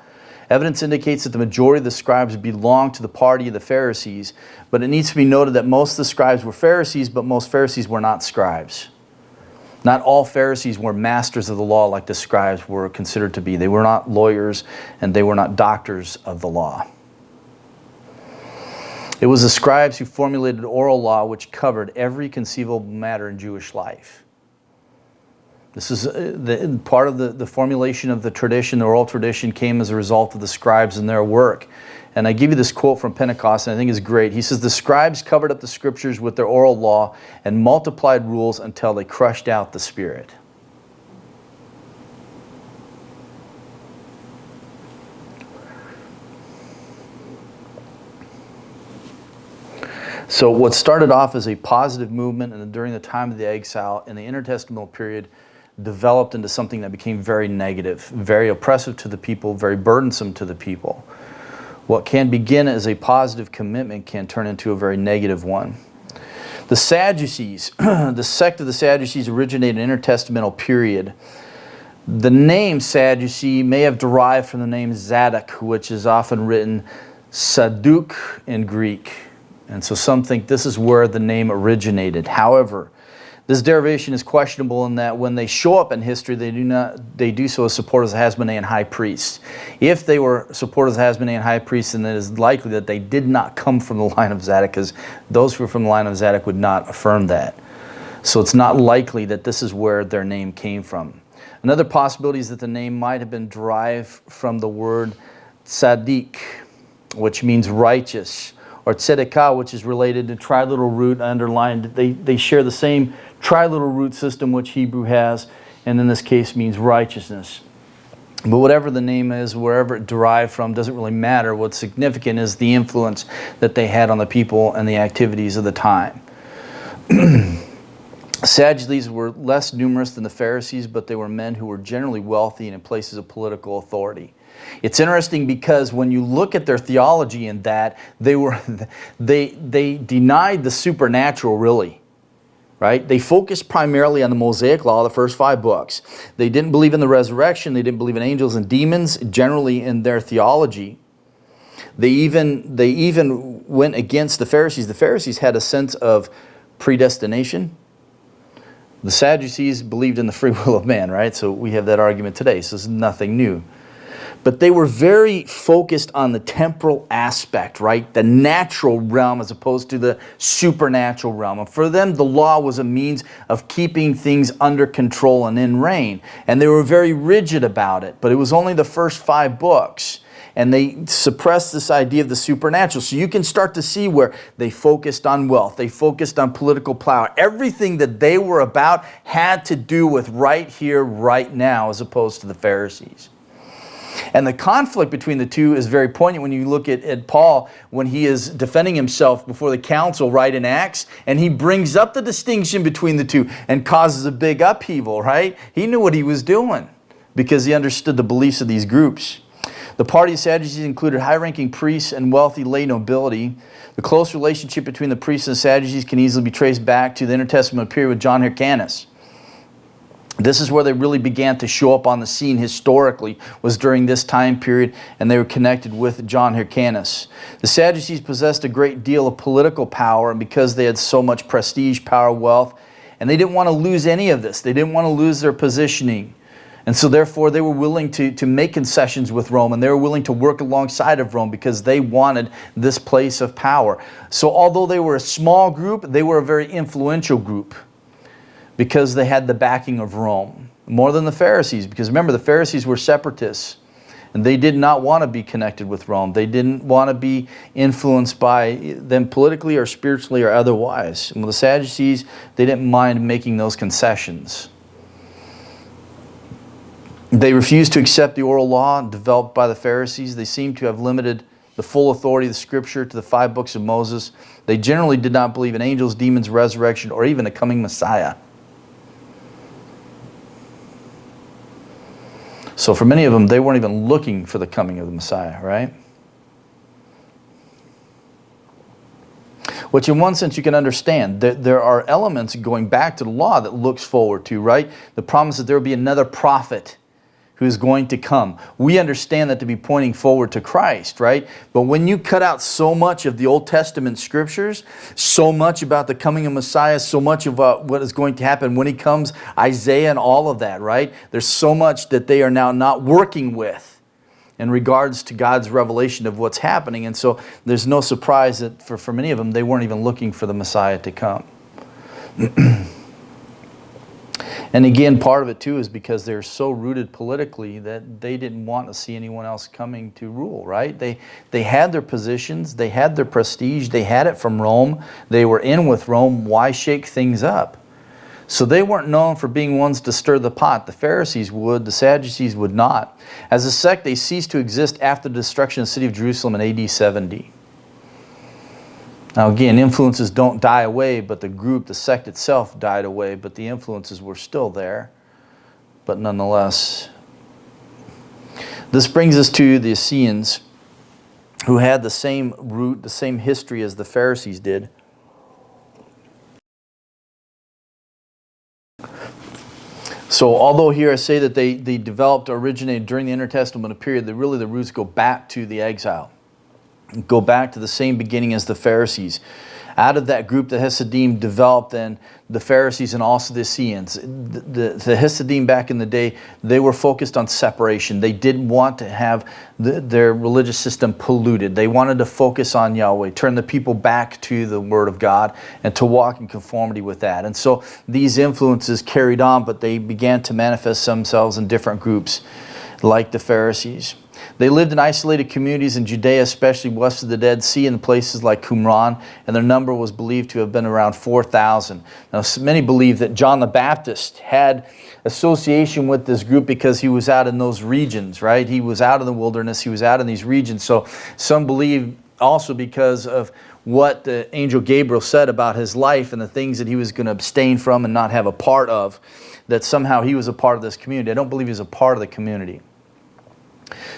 Evidence indicates that the majority of the scribes belonged to the party of the Pharisees, but it needs to be noted that most of the scribes were Pharisees, but most Pharisees were not scribes. Not all Pharisees were masters of the law like the scribes were considered to be. They were not lawyers, and they were not doctors of the law. It was the scribes who formulated oral law which covered every conceivable matter in Jewish life. This is part of the formulation of the tradition. The oral tradition came as a result of the scribes and their work. And I give you this quote from Pentecost, and I think it's great. He says, "The scribes covered up the scriptures with their oral law and multiplied rules until they crushed out the Spirit." So what started off as a positive movement and during the time of the exile in the intertestamental period developed into something that became very negative, very oppressive to the people, very burdensome to the people. What can begin as a positive commitment can turn into a very negative one. The Sadducees, the sect of the Sadducees originated in the intertestamental period. The name Sadducee may have derived from the name Zadok, which is often written Saduk in Greek. And so some think this is where the name originated. However, this derivation is questionable in that when they show up in history, they do so as supporters of Hasmonean high priests. If they were supporters of Hasmonean high priests, then it is likely that they did not come from the line of Zadok, because those who were from the line of Zadok would not affirm that. So it's not likely that this is where their name came from. Another possibility is that the name might have been derived from the word tzaddik, which means righteous, or tzedekah, which is related to triliteral root. I underlined they share the same triliteral root system which Hebrew has, and in this case means righteousness. But whatever the name is, wherever it derived from, doesn't really matter. What's significant is the influence that they had on the people and the activities of the time. Sadducees were less numerous than the Pharisees, but they were men who were generally wealthy and in places of political authority. It's interesting because when you look at their theology in that, they denied the supernatural, really, right? They focused primarily on the Mosaic Law, the first 5 books. They didn't believe in the resurrection. They didn't believe in angels and demons, generally in their theology. They even went against the Pharisees. The Pharisees had a sense of predestination. The Sadducees believed in the free will of man, right? So we have that argument today. So this is nothing new. But they were very focused on the temporal aspect, right? The natural realm as opposed to the supernatural realm. And for them, the law was a means of keeping things under control and in reign. And they were very rigid about it. But it was only the first 5 books. And they suppressed this idea of the supernatural. So you can start to see where they focused on wealth. They focused on political power. Everything that they were about had to do with right here, right now, as opposed to the Pharisees. And the conflict between the two is very poignant when you look at Paul when he is defending himself before the council, right, in Acts, and he brings up the distinction between the two and causes a big upheaval, right? He knew what he was doing because he understood the beliefs of these groups. The party of Sadducees included high-ranking priests and wealthy lay nobility. The close relationship between the priests and the Sadducees can easily be traced back to the intertestamental period with John Hyrcanus. This is where they really began to show up on the scene historically, was during this time period, and they were connected with John Hyrcanus. The Sadducees possessed a great deal of political power, and because they had so much prestige, power, wealth, and they didn't want to lose any of this. They didn't want to lose their positioning. And so therefore they were willing to make concessions with Rome, and they were willing to work alongside of Rome because they wanted this place of power. So although they were a small group, they were a very influential group, because they had the backing of Rome, more than the Pharisees. Because remember, the Pharisees were separatists, And they did not want to be connected with Rome. They didn't want to be influenced by them politically or spiritually or otherwise. And with the Sadducees, they didn't mind making those concessions. They refused to accept the oral law developed by the Pharisees. They seem to have limited the full authority of the Scripture to the 5 books of Moses. They generally did not believe in angels, demons, resurrection, or even a coming Messiah. So for many of them, they weren't even looking for the coming of the Messiah, right? Which in one sense you can understand. There are elements going back to the law that looks forward to, right? The promise that there will be another prophet who is going to come. We understand that to be pointing forward to Christ, right? But when you cut out so much of the Old Testament scriptures, so much about the coming of Messiah, so much of what is going to happen when he comes, Isaiah and all of that, right? There's so much that they are now not working with in regards to God's revelation of what's happening. And so there's no surprise that for many of them, they weren't even looking for the Messiah to come. And again, part of it too is because they're so rooted politically that they didn't want to see anyone else coming to rule, right? They had their positions, they had their prestige, they had it from Rome, they were in with Rome. Why shake things up? So they weren't known for being ones to stir the pot. The Pharisees would, the Sadducees would not. As a sect, they ceased to exist after the destruction of the city of Jerusalem in AD 70. Now again, influences don't die away, but the group, the sect itself died away, but the influences were still there. But nonetheless, this brings us to the Essenes, who had the same root, the same history as the Pharisees did. So although here I say that they developed, originated during the Inter-Testamental period, the roots go back to the exile. Go back to the same beginning as the Pharisees. Out of that group, the Hasidim developed then the Pharisees and also the Essenes. The Hasidim back in the day, they were focused on separation. They didn't want to have their religious system polluted. They wanted to focus on Yahweh, turn the people back to the Word of God and to walk in conformity with that. And so these influences carried on, but they began to manifest themselves in different groups like the Pharisees. They lived in isolated communities in Judea, especially west of the Dead Sea, in places like Qumran, and their number was believed to have been around 4,000. Now, many believe that John the Baptist had association with this group because he was out in those regions, right? He was out in the wilderness, he was out in these regions. So some believe also because of what the angel Gabriel said about his life and the things that he was going to abstain from and not have a part of, that somehow he was a part of this community. I don't believe he was a part of the community.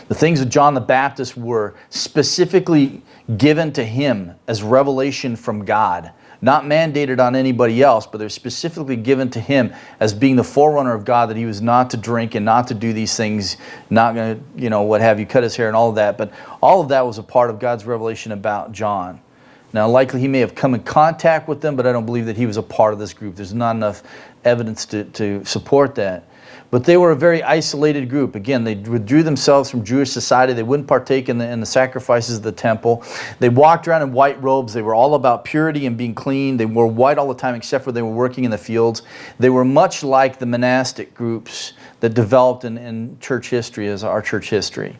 The things of John the Baptist were specifically given to him as revelation from God, not mandated on anybody else, but they're specifically given to him as being the forerunner of God, that he was not to drink and not to do these things, not going to, what have you, cut his hair and all of that. But all of that was a part of God's revelation about John. Now, likely he may have come in contact with them, but I don't believe that he was a part of this group. There's not enough evidence to support that. But they were a very isolated group. Again, they withdrew themselves from Jewish society. They wouldn't partake in the sacrifices of the temple. They walked around in white robes. They were all about purity and being clean. They wore white all the time except for they were working in the fields. They were much like the monastic groups that developed in church history, as our church history.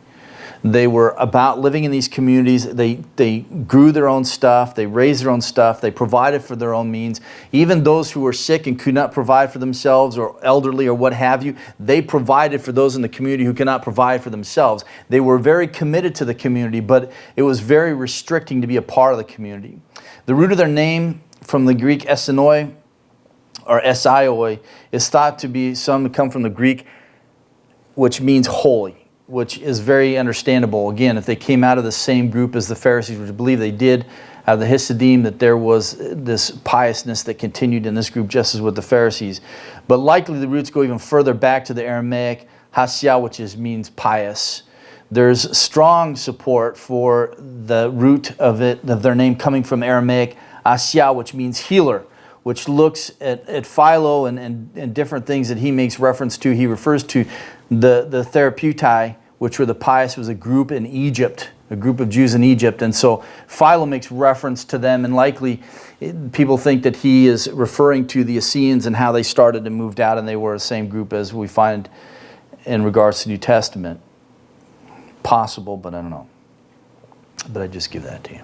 They were about living in these communities. They grew their own stuff. They raised their own stuff. They provided for their own means. Even those who were sick and could not provide for themselves, or elderly or what have you, they provided for those in the community who could not provide for themselves. They were very committed to the community, but it was very restricting to be a part of the community. The root of their name, from the Greek esinoi or esioi, is thought to be some come from the Greek, which means holy, which is very understandable. Again, if they came out of the same group as the Pharisees, which I believe they did, out of the Hasidim, that there was this piousness that continued in this group just as with the Pharisees. But likely the roots go even further back to the Aramaic hasia, which means pious. There's strong support for the root of their name coming from Aramaic asia, which means healer, which looks at Philo and different things that he makes reference to. He refers to the Therapeutai, which were the pious, was a group in Egypt, a group of Jews in Egypt. And so Philo makes reference to them, and likely people think that he is referring to the Essenes and how they started and moved out, and they were the same group as we find in regards to New Testament. Possible, but I don't know. But I just give that to you.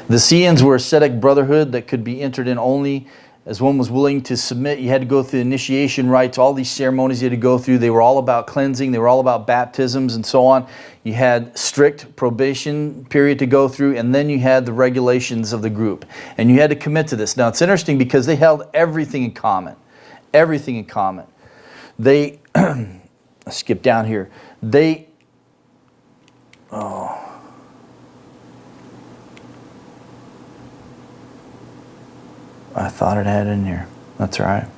The Essenes were a ascetic brotherhood that could be entered in only as one was willing to submit. You had to go through initiation rites, all these ceremonies you had to go through. They were all about cleansing. They were all about baptisms and so on. You had strict probation period to go through, and then you had the regulations of the group. And you had to commit to this. Now, it's interesting because they held everything in common. Everything in common. They, let's skip down here. I thought it had in here. That's all right.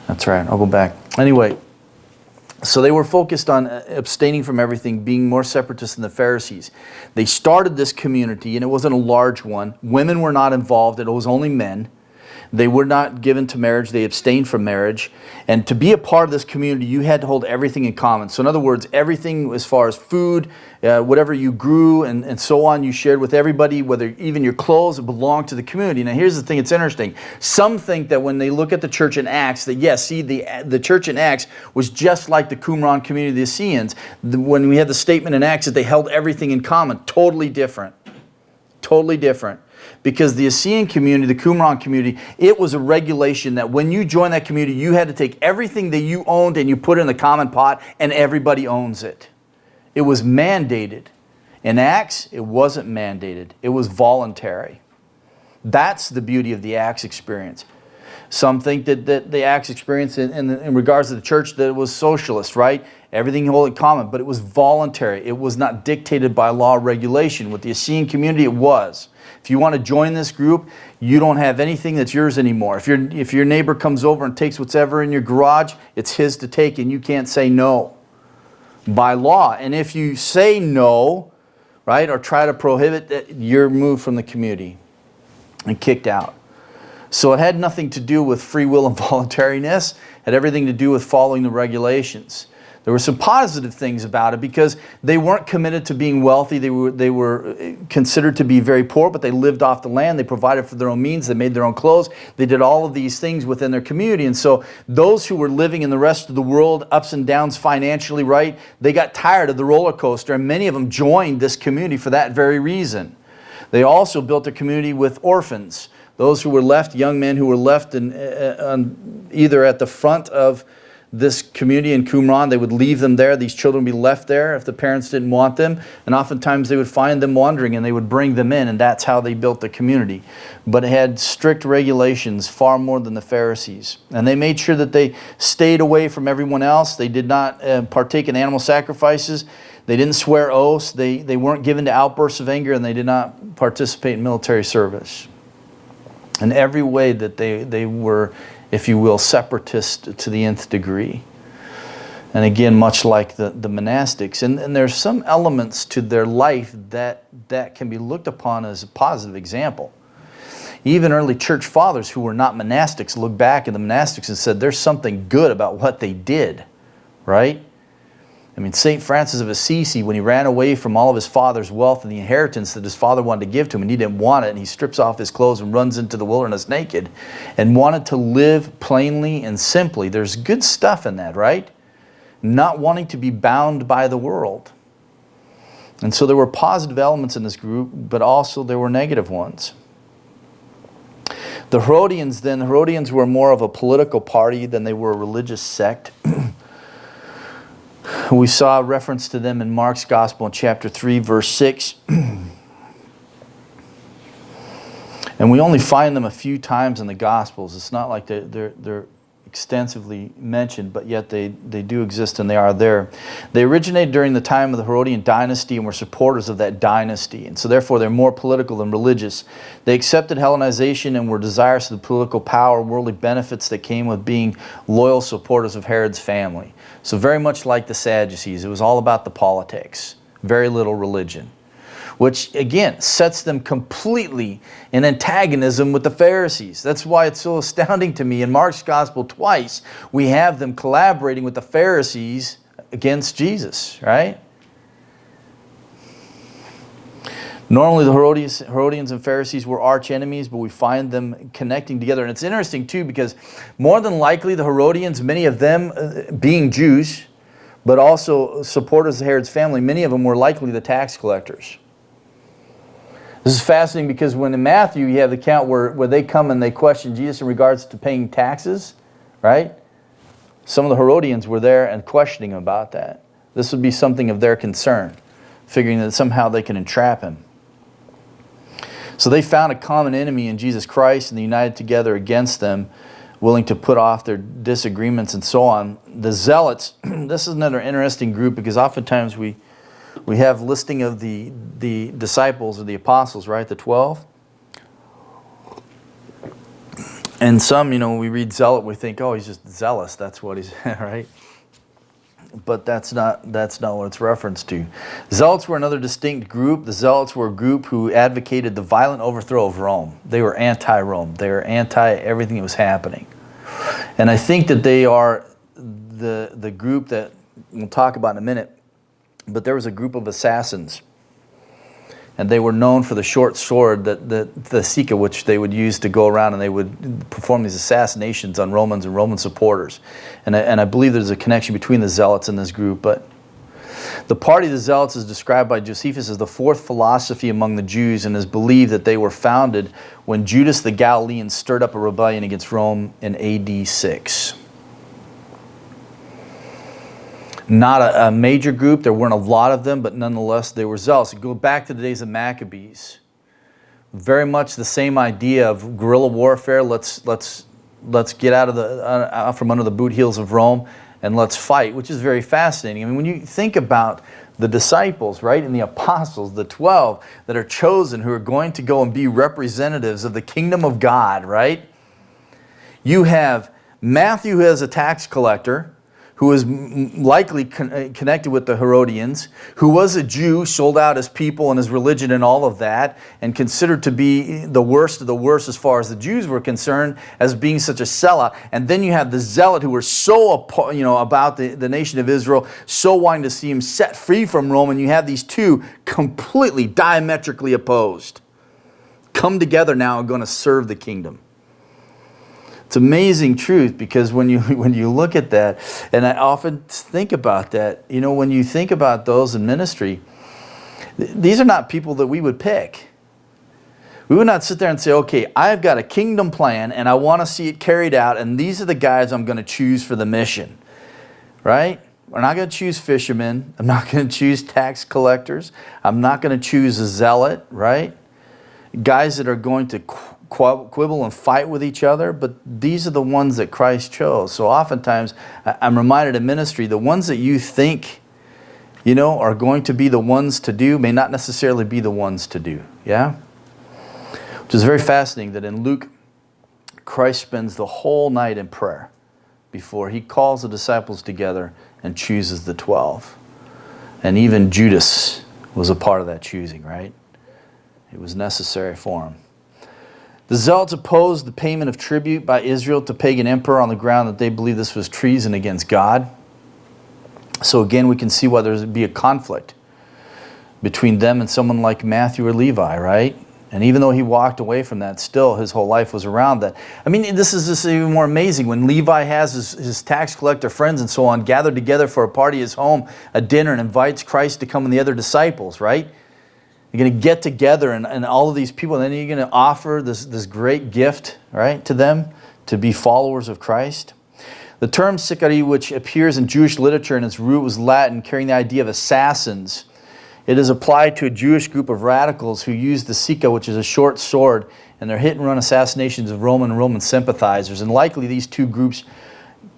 That's right. I'll go back. Anyway, so they were focused on abstaining from everything, being more separatist than the Pharisees. They started this community, and it wasn't a large one. Women were not involved. It was only men. They were not given to marriage. They abstained from marriage. And to be a part of this community, you had to hold everything in common. So in other words, everything as far as food, whatever you grew and so on, you shared with everybody, whether even your clothes belonged to the community. Now here's the thing, it's interesting. Some think that when they look at the church in Acts, that yes, see, the church in Acts was just like the Qumran community of the Essenes. When we had the statement in Acts that they held everything in common, totally different. Totally different. Because the Essene community, the Qumran community, it was a regulation that when you joined that community, you had to take everything that you owned and you put it in the common pot, and everybody owns it. It was mandated. In Acts, it wasn't mandated. It was voluntary. That's the beauty of the Acts experience. Some think that the Acts experience in regards to the church, that it was socialist, right? Everything held in common, but it was voluntary. It was not dictated by law or regulation. With the Essene community, it was. If you want to join this group, you don't have anything that's yours anymore. If your neighbor comes over and takes whatever in your garage, it's his to take, and you can't say no by law. And if you say no, right, or try to prohibit that, you're moved from the community and kicked out. So it had nothing to do with free will and voluntariness. It had everything to do with following the regulations. There were some positive things about it because they weren't committed to being wealthy. They were considered to be very poor, but they lived off the land. They provided for their own means. They made their own clothes. They did all of these things within their community. And so those who were living in the rest of the world, ups and downs financially, right, they got tired of the roller coaster, and many of them joined this community for that very reason. They also built a community with orphans. Those who were left, young men who were left either at the front of this community in Qumran, they would leave them there. These children would be left there if the parents didn't want them. And oftentimes they would find them wandering and they would bring them in, and that's how they built the community. But it had strict regulations, far more than the Pharisees. And they made sure that they stayed away from everyone else. They did not partake in animal sacrifices. They didn't swear oaths. They weren't given to outbursts of anger, and they did not participate in military service. In every way that they were, if you will, separatist to the nth degree. And again, much like the monastics. And there's some elements to their life that can be looked upon as a positive example. Even early church fathers who were not monastics looked back at the monastics and said there's something good about what they did, right? I mean, St. Francis of Assisi, when he ran away from all of his father's wealth and the inheritance that his father wanted to give to him, and he didn't want it, and he strips off his clothes and runs into the wilderness naked and wanted to live plainly and simply. There's good stuff in that, right? Not wanting to be bound by the world. And so there were positive elements in this group, but also there were negative ones. The Herodians were more of a political party than they were a religious sect. We saw a reference to them in Mark's Gospel in chapter 3, verse 6. And we only find them a few times in the Gospels. It's not like they're extensively mentioned, but yet they do exist and they are there. They originated during the time of the Herodian dynasty and were supporters of that dynasty. And so therefore they're more political than religious. They accepted Hellenization and were desirous of the political power, worldly benefits that came with being loyal supporters of Herod's family. So very much like the Sadducees, it was all about the politics, very little religion, which again sets them completely in antagonism with the Pharisees. That's why it's so astounding to me. In Mark's Gospel twice, we have them collaborating with the Pharisees against Jesus, right? Normally the Herodians and Pharisees were arch enemies, but we find them connecting together. And it's interesting too, because more than likely the Herodians, many of them being Jews, but also supporters of Herod's family, many of them were likely the tax collectors. This is fascinating because when in Matthew you have the account where they come and they question Jesus in regards to paying taxes, right? Some of the Herodians were there and questioning him about that. This would be something of their concern, figuring that somehow they can entrap him. So they found a common enemy in Jesus Christ and they united together against them, willing to put off their disagreements and so on. The Zealots, this is another interesting group because oftentimes we have listing of the disciples or the apostles, right? The 12. And some, we read zealot, we think, oh, he's just zealous. That's what he's, right? But that's not what it's referenced to. Zealots were another distinct group. The Zealots were a group who advocated the violent overthrow of Rome. They were anti-Rome. They were anti everything that was happening. And I think that they are the group that we'll talk about in a minute. But there was a group of assassins. And they were known for the short sword, the Sika, which they would use to go around and they would perform these assassinations on Romans and Roman supporters. And I believe there's a connection between the Zealots and this group. But the party of the Zealots is described by Josephus as the fourth philosophy among the Jews and is believed that they were founded when Judas the Galilean stirred up a rebellion against Rome in AD 6. Not a major group. There weren't a lot of them, but nonetheless, they were zealous. Go back to the days of Maccabees. Very much the same idea of guerrilla warfare. Let's get out of from under the boot heels of Rome and let's fight, which is very fascinating. I mean, when you think about the disciples, right, and the apostles, the 12 that are chosen, who are going to go and be representatives of the kingdom of God, right? You have Matthew, who is a tax collector, who is likely connected with the Herodians, who was a Jew, sold out his people and his religion and all of that, and considered to be the worst of the worst as far as the Jews were concerned, as being such a sellout. And then you have the zealot who were so about the nation of Israel, so wanting to see him set free from Rome, and you have these two completely diametrically opposed. Come together now and going to serve the kingdom. It's amazing truth, because when you look at that, and I often think about that, when you think about those in ministry, these are not people that we would pick. We would not sit there and say, okay, I've got a kingdom plan and I want to see it carried out, and these are the guys I'm going to choose for the mission, right? We're not going to choose fishermen. I'm not going to choose tax collectors. I'm not going to choose a zealot, right? Guys that are going to quibble and fight with each other, but these are the ones that Christ chose. So oftentimes, I'm reminded in ministry, the ones that you think, are going to be the ones to do may not necessarily be the ones to do. Yeah? Which is very fascinating that in Luke, Christ spends the whole night in prayer before he calls the disciples together and chooses the 12. And even Judas was a part of that choosing, right? It was necessary for him. The Zealots opposed the payment of tribute by Israel to pagan emperor on the ground that they believed this was treason against God. So again, we can see why there would be a conflict between them and someone like Matthew or Levi, right? And even though he walked away from that, still his whole life was around that. I mean, this is just even more amazing. When Levi has his tax collector friends and so on gathered together for a party at his home, a dinner, and invites Christ to come and the other disciples, right? You're going to get together and all of these people, and then you're going to offer this great gift, right, to them to be followers of Christ. The term Sicarii, which appears in Jewish literature and its root was Latin, carrying the idea of assassins. It is applied to a Jewish group of radicals who used the Sika, which is a short sword, in their hit-and-run assassinations of Roman sympathizers. And likely these two groups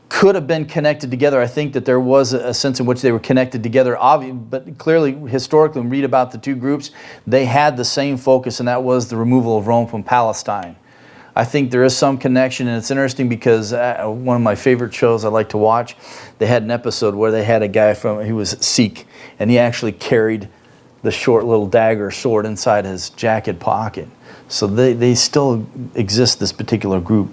could have been connected together. I think that there was a sense in which they were connected together, but clearly, historically, when we read about the two groups, they had the same focus, and that was the removal of Rome from Palestine. I think there is some connection, and it's interesting because one of my favorite shows I like to watch, they had an episode where they had a guy who was Sikh, and he actually carried the short little dagger sword inside his jacket pocket. So they still exist, this particular group.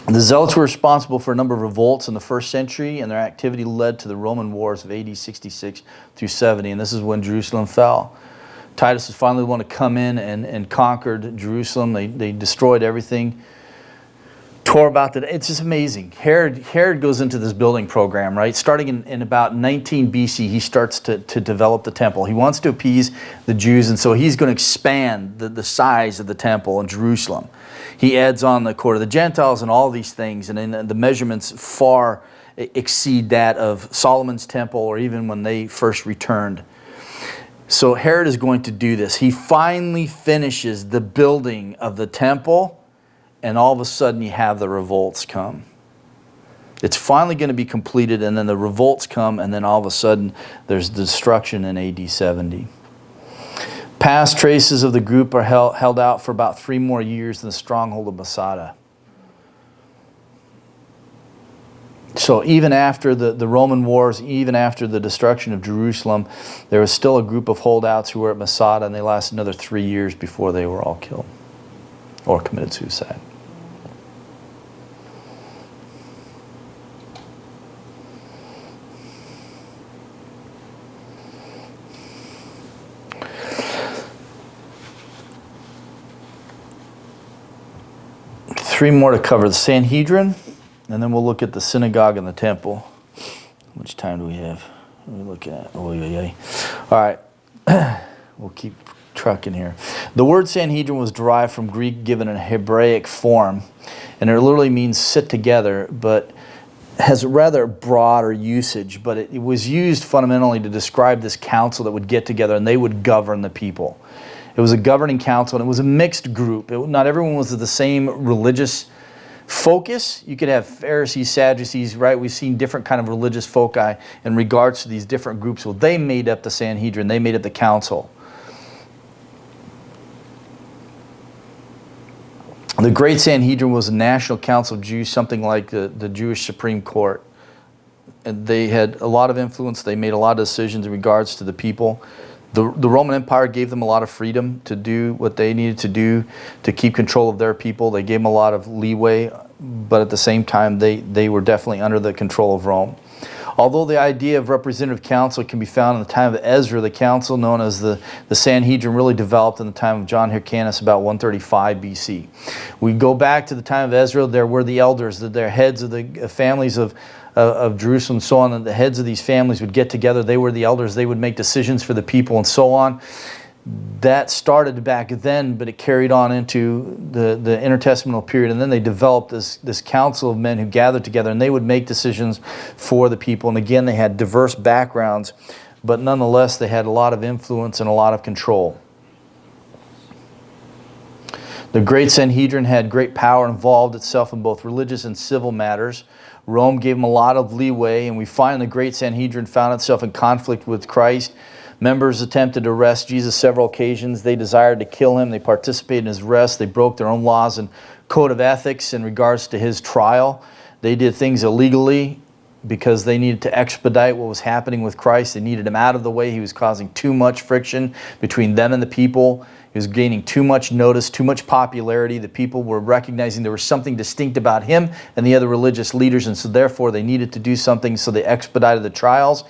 The Zealots were responsible for a number of revolts in the first century, and their activity led to the Roman wars of AD 66 through 70, and this is when Jerusalem fell. Titus was finally the one to come in and conquered Jerusalem. They destroyed everything, tore about it. It's just amazing. Herod goes into this building program, right? Starting in about 19 BC, he starts to develop the temple. He wants to appease the Jews, and so he's going to expand the size of the temple in Jerusalem. He adds on the court of the Gentiles and all these things, and then the measurements far exceed that of Solomon's temple or even when they first returned. So Herod is going to do this. He finally finishes the building of the temple, and all of a sudden you have the revolts come. It's finally going to be completed, and then the revolts come, and then all of a sudden there's destruction in AD 70. Past traces of the group are held out for about 3 more years in the stronghold of Masada. So even after the Roman wars, even after the destruction of Jerusalem, there was still a group of holdouts who were at Masada, and they lasted another 3 years before they were all killed or committed suicide. Three more to cover: the Sanhedrin, and then we'll look at the synagogue and the temple. How much time do we have? What are we looking at? Oh, yeah. All right. We'll keep trucking here. The word Sanhedrin was derived from Greek given in Hebraic form, and it literally means sit together, but has a rather broader usage. But it was used fundamentally to describe this council that would get together and they would govern the people. It was a governing council, and it was a mixed group. Not everyone was of the same religious focus. You could have Pharisees, Sadducees, right? We've seen different kind of religious foci in regards to these different groups. Well, they made up the Sanhedrin. They made up the council. The Great Sanhedrin was a national council of Jews, something like the Jewish Supreme Court. And they had a lot of influence. They made a lot of decisions in regards to the people. The Roman Empire gave them a lot of freedom to do what they needed to do to keep control of their people. They gave them a lot of leeway, but at the same time, they were definitely under the control of Rome. Although the idea of representative council can be found in the time of Ezra, the council known as the Sanhedrin really developed in the time of John Hyrcanus about 135 BC. We go back to the time of Ezra, there were the elders, they're heads of the families of Jerusalem and so on, and the heads of these families would get together. They were the elders. They would make decisions for the people and so on. That started back then, but it carried on into the intertestamental period, and then they developed this council of men who gathered together, and they would make decisions for the people. And again, they had diverse backgrounds, but nonetheless, they had a lot of influence and a lot of control. The Great Sanhedrin had great power, involved itself in both religious and civil matters. Rome gave them a lot of leeway, and we find the Great Sanhedrin found itself in conflict with Christ. Members attempted to arrest Jesus several occasions. They desired to kill him. They participated in his arrest. They broke their own laws and code of ethics in regards to his trial. They did things illegally because they needed to expedite what was happening with Christ. They needed him out of the way. He was causing too much friction between them and the people. He was gaining too much notice, too much popularity. The people were recognizing there was something distinct about him and the other religious leaders, and so therefore they needed to do something, so they expedited the trials.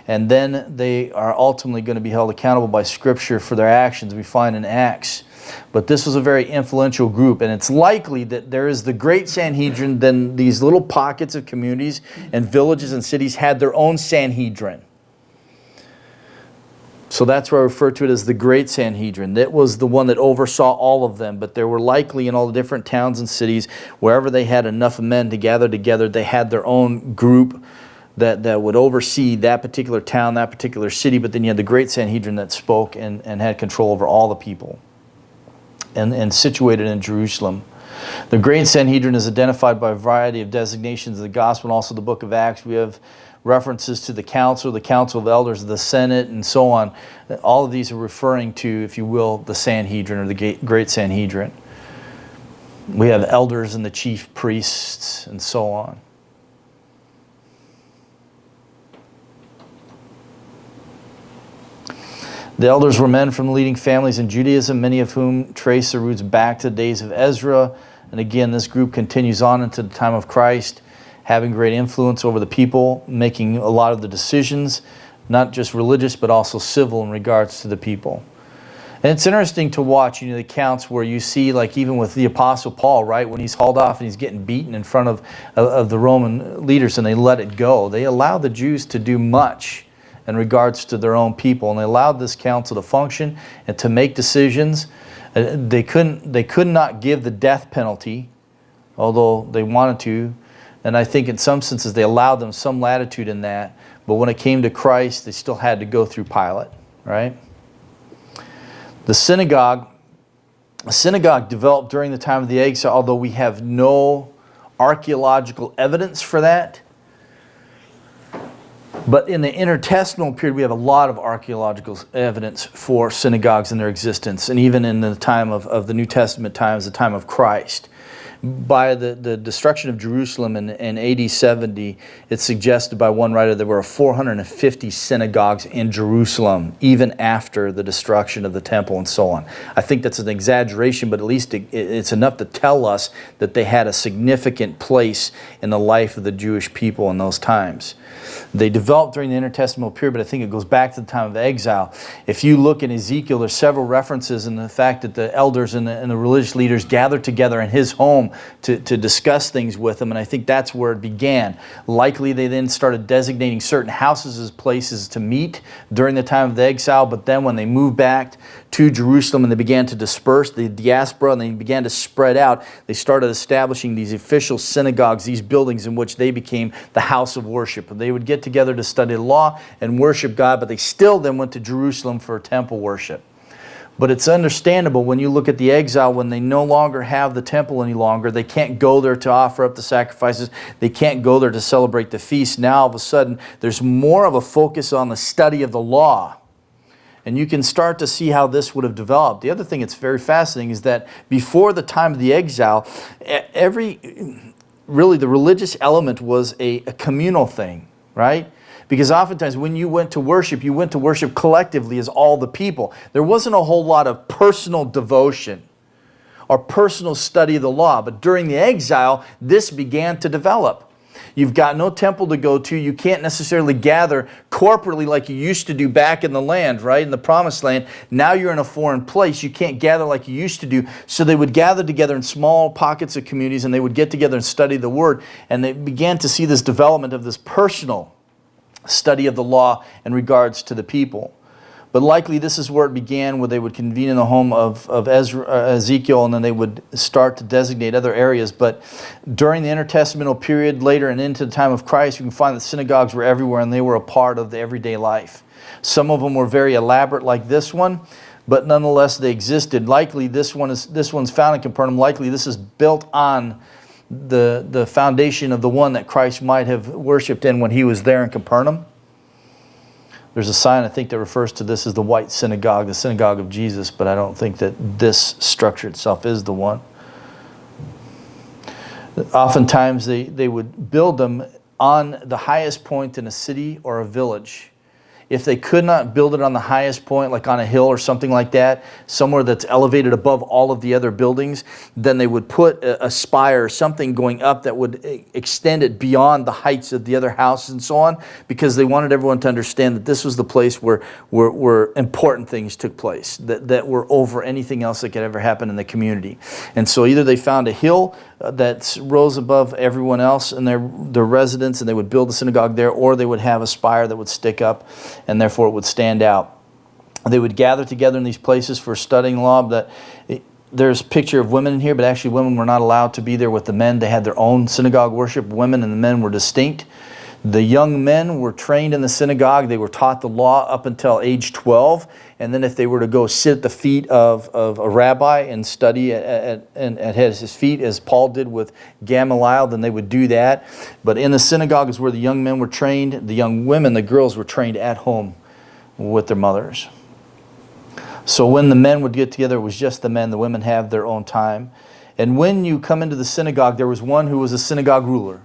And then they are ultimately going to be held accountable by Scripture for their actions, we find in Acts. But this was a very influential group, and it's likely that there is the Great Sanhedrin, then these little pockets of communities and villages and cities had their own Sanhedrin. So that's why I refer to it as the Great Sanhedrin. That was the one that oversaw all of them, but there were likely in all the different towns and cities, wherever they had enough men to gather together, they had their own group that would oversee that particular town, that particular city, but then you had the Great Sanhedrin that spoke and had control over all the people and situated in Jerusalem. The Great Sanhedrin is identified by a variety of designations of the Gospel and also the book of Acts. We have references to the council of elders, the Senate, and so on. All of these are referring to, if you will, the Sanhedrin or the Great Sanhedrin. We have elders and the chief priests and so on. The elders were men from leading families in Judaism, many of whom trace their roots back to the days of Ezra. And again, this group continues on into the time of Christ, having great influence over the people, making a lot of the decisions, not just religious, but also civil in regards to the people. And it's interesting to watch, the accounts where you see, like even with the Apostle Paul, right, when he's hauled off and he's getting beaten in front of the Roman leaders and they let it go. They allowed the Jews to do much in regards to their own people, and they allowed this council to function and to make decisions. They could not give the death penalty, although they wanted to, and I think in some senses they allowed them some latitude in that, but when it came to Christ, they still had to go through Pilate, right? The synagogue developed during the time of the exile, although we have no archaeological evidence for that. But in the intertestamental period, we have a lot of archaeological evidence for synagogues and their existence, and even in the time of the New Testament times, the time of Christ. By the destruction of Jerusalem in AD 70, it's suggested by one writer there were 450 synagogues in Jerusalem, even after the destruction of the temple and so on. I think that's an exaggeration, but at least it's enough to tell us that they had a significant place in the life of the Jewish people in those times. They developed during the intertestamental period, but I think it goes back to the time of exile. If you look in Ezekiel, there's several references in the fact that the elders and the religious leaders gathered together in his home to discuss things with him, and I think that's where it began. Likely they then started designating certain houses as places to meet during the time of the exile, but then when they moved back to Jerusalem and they began to disperse, the diaspora, and they began to spread out, they started establishing these official synagogues, these buildings in which they became the house of worship. And they would get together to study the law and worship God, but they still then went to Jerusalem for temple worship. But it's understandable when you look at the exile, when they no longer have the temple any longer, they can't go there to offer up the sacrifices, they can't go there to celebrate the feast. Now all of a sudden there's more of a focus on the study of the law. And you can start to see how this would have developed. The other thing that's very fascinating is that before the time of the exile, really the religious element was a communal thing, right? Because oftentimes when you went to worship collectively as all the people. There wasn't a whole lot of personal devotion or personal study of the law. But during the exile, this began to develop. You've got no temple to go to. You can't necessarily gather corporately like you used to do back in the land, right? In the promised land. Now you're in a foreign place. You can't gather like you used to do. So they would gather together in small pockets of communities and they would get together and study the Word. And they began to see this development of this personal study of the law in regards to the people. But likely this is where it began, where they would convene in the home of Ezekiel, and then they would start to designate other areas. But during the intertestamental period, later and into the time of Christ, you can find that synagogues were everywhere and they were a part of the everyday life. Some of them were very elaborate like this one, but nonetheless they existed. Likely this one's found in Capernaum. Likely this is built on the foundation of the one that Christ might have worshipped in when he was there in Capernaum. There's a sign, I think, that refers to this as the White Synagogue, the Synagogue of Jesus, but I don't think that this structure itself is the one. Oftentimes, they would build them on the highest point in a city or a village. If they could not build it on the highest point, like on a hill or something like that, somewhere that's elevated above all of the other buildings, then they would put a spire or something going up that would extend it beyond the heights of the other houses and so on, because they wanted everyone to understand that this was the place where important things took place, that were over anything else that could ever happen in the community. And so either they found a hill that rose above everyone else in their residence, and they would build a synagogue there, or they would have a spire that would stick up, and therefore it would stand out. They would gather together in these places for studying law. There's a picture of women in here, but actually women were not allowed to be there with the men. They had their own synagogue worship. Women and the men were distinct. The young men were trained in the synagogue. They were taught the law up until age 12. And then if they were to go sit at the feet of a rabbi and study at his feet, as Paul did with Gamaliel, then they would do that. But in the synagogue is where the young men were trained. The young women, the girls, were trained at home with their mothers. So when the men would get together, it was just the men. The women have their own time. And when you come into the synagogue, there was one who was a synagogue ruler.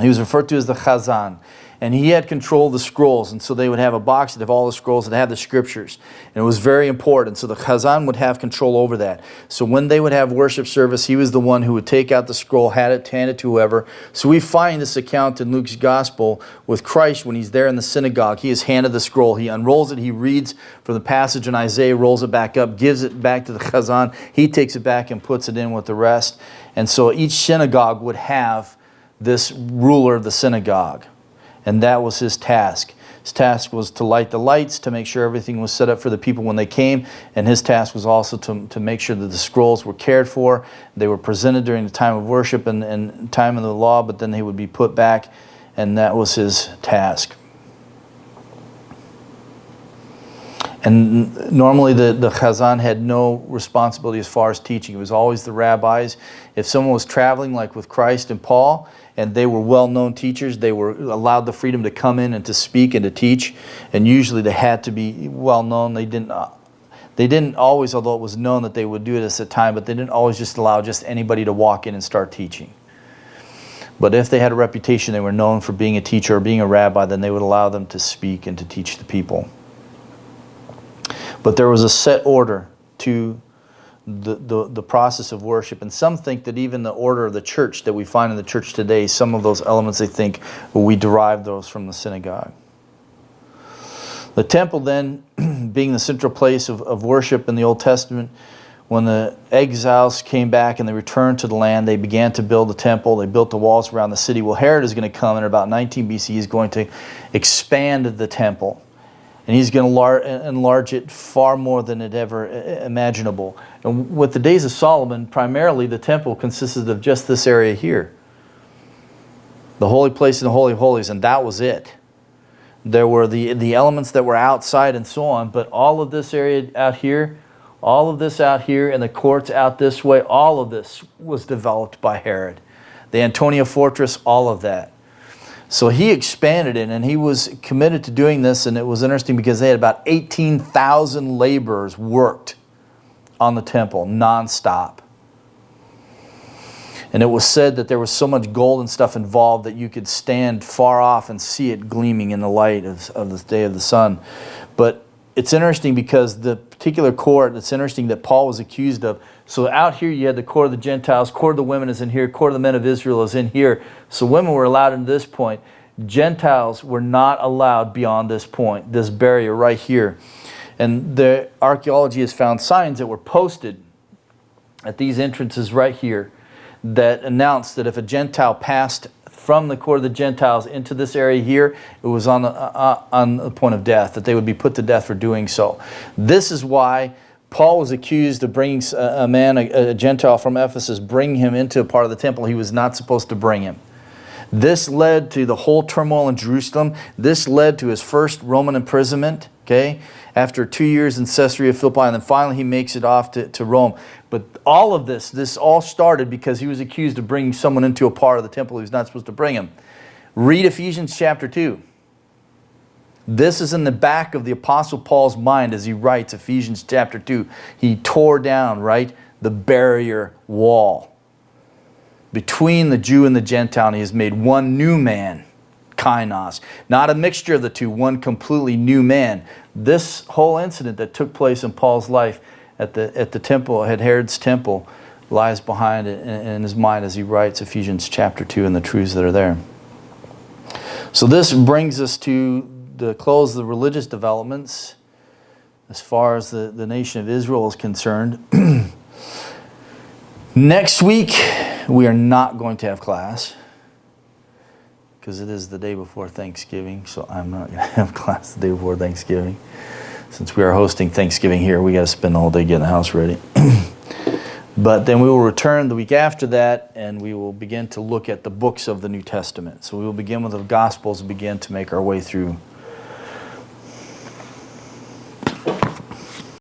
He was referred to as the Chazan. And he had control of the scrolls, and so they would have a box that have all the scrolls that have the scriptures. And it was very important. So the Chazan would have control over that. So when they would have worship service, he was the one who would take out the scroll, hand it to whoever. So we find this account in Luke's gospel with Christ when he's there in the synagogue. He is handed the scroll. He unrolls it. He reads from the passage in Isaiah, rolls it back up, gives it back to the Chazan. He takes it back and puts it in with the rest. And so each synagogue would have this ruler of the synagogue. And that was his task. His task was to light the lights, to make sure everything was set up for the people when they came. And his task was also to make sure that the scrolls were cared for. They were presented during the time of worship and time of the law, but then they would be put back. And that was his task. And normally the Chazan had no responsibility as far as teaching. It was always the rabbis. If someone was traveling like with Christ and Paul, and they were well-known teachers, they were allowed the freedom to come in and to speak and to teach. And usually they had to be well-known. They didn't always, although it was known that they would do it at the time, but they didn't always just allow just anybody to walk in and start teaching. But if they had a reputation, they were known for being a teacher or being a rabbi, then they would allow them to speak and to teach the people. But there was a set order to the process of worship. And some think that even the order of the church that we find in the church today, some of those elements they think, well, we derive those from the synagogue. The temple then, being the central place of worship in the Old Testament, when the exiles came back and they returned to the land, they began to build the temple. They built the walls around the city. Well, Herod is going to come in about 19 BC. He's going to expand the temple. And he's going to enlarge it far more than it ever imaginable. And with the days of Solomon, primarily the temple consisted of just this area here. The holy place and the Holy of Holies, and that was it. There were the elements that were outside and so on, but all of this area out here, all of this out here, and the courts out this way, all of this was developed by Herod. The Antonia Fortress, all of that. So he expanded it, and he was committed to doing this, and it was interesting because they had about 18,000 laborers worked on the temple nonstop. And it was said that there was so much gold and stuff involved that you could stand far off and see it gleaming in the light of the day of the sun. But it's interesting because the particular court, it's interesting that Paul was accused of. So out here you had the court of the Gentiles, court of the women is in here, court of the men of Israel is in here. So women were allowed in this point. Gentiles were not allowed beyond this point, this barrier right here. And the archaeology has found signs that were posted at these entrances right here that announced that if a Gentile passed from the court of the Gentiles into this area here, it was on the point of death, that they would be put to death for doing so. This is why Paul was accused of bringing a Gentile from Ephesus, bringing him into a part of the temple he was not supposed to bring him. This led to the whole turmoil in Jerusalem. This led to his first Roman imprisonment, okay, after 2 years in Caesarea Philippi, and then finally he makes it off to Rome. But all of this all started because he was accused of bringing someone into a part of the temple he was not supposed to bring him. Read Ephesians chapter 2. This is in the back of the Apostle Paul's mind as he writes Ephesians chapter 2. He tore down, right, the barrier wall between the Jew and the Gentile, and he has made one new man, kainos. Not a mixture of the two, one completely new man. This whole incident that took place in Paul's life at the temple, at Herod's temple, lies behind it in his mind as he writes Ephesians chapter 2 and the truths that are there. So this brings us to the close of the religious developments as far as the nation of Israel is concerned. Next week, we are not going to have class because it is the day before Thanksgiving, so I'm not going to have class the day before Thanksgiving. Since we are hosting Thanksgiving here, we got to spend the whole day getting the house ready. But then we will return the week after that, and we will begin to look at the books of the New Testament. So we will begin with the Gospels and begin to make our way through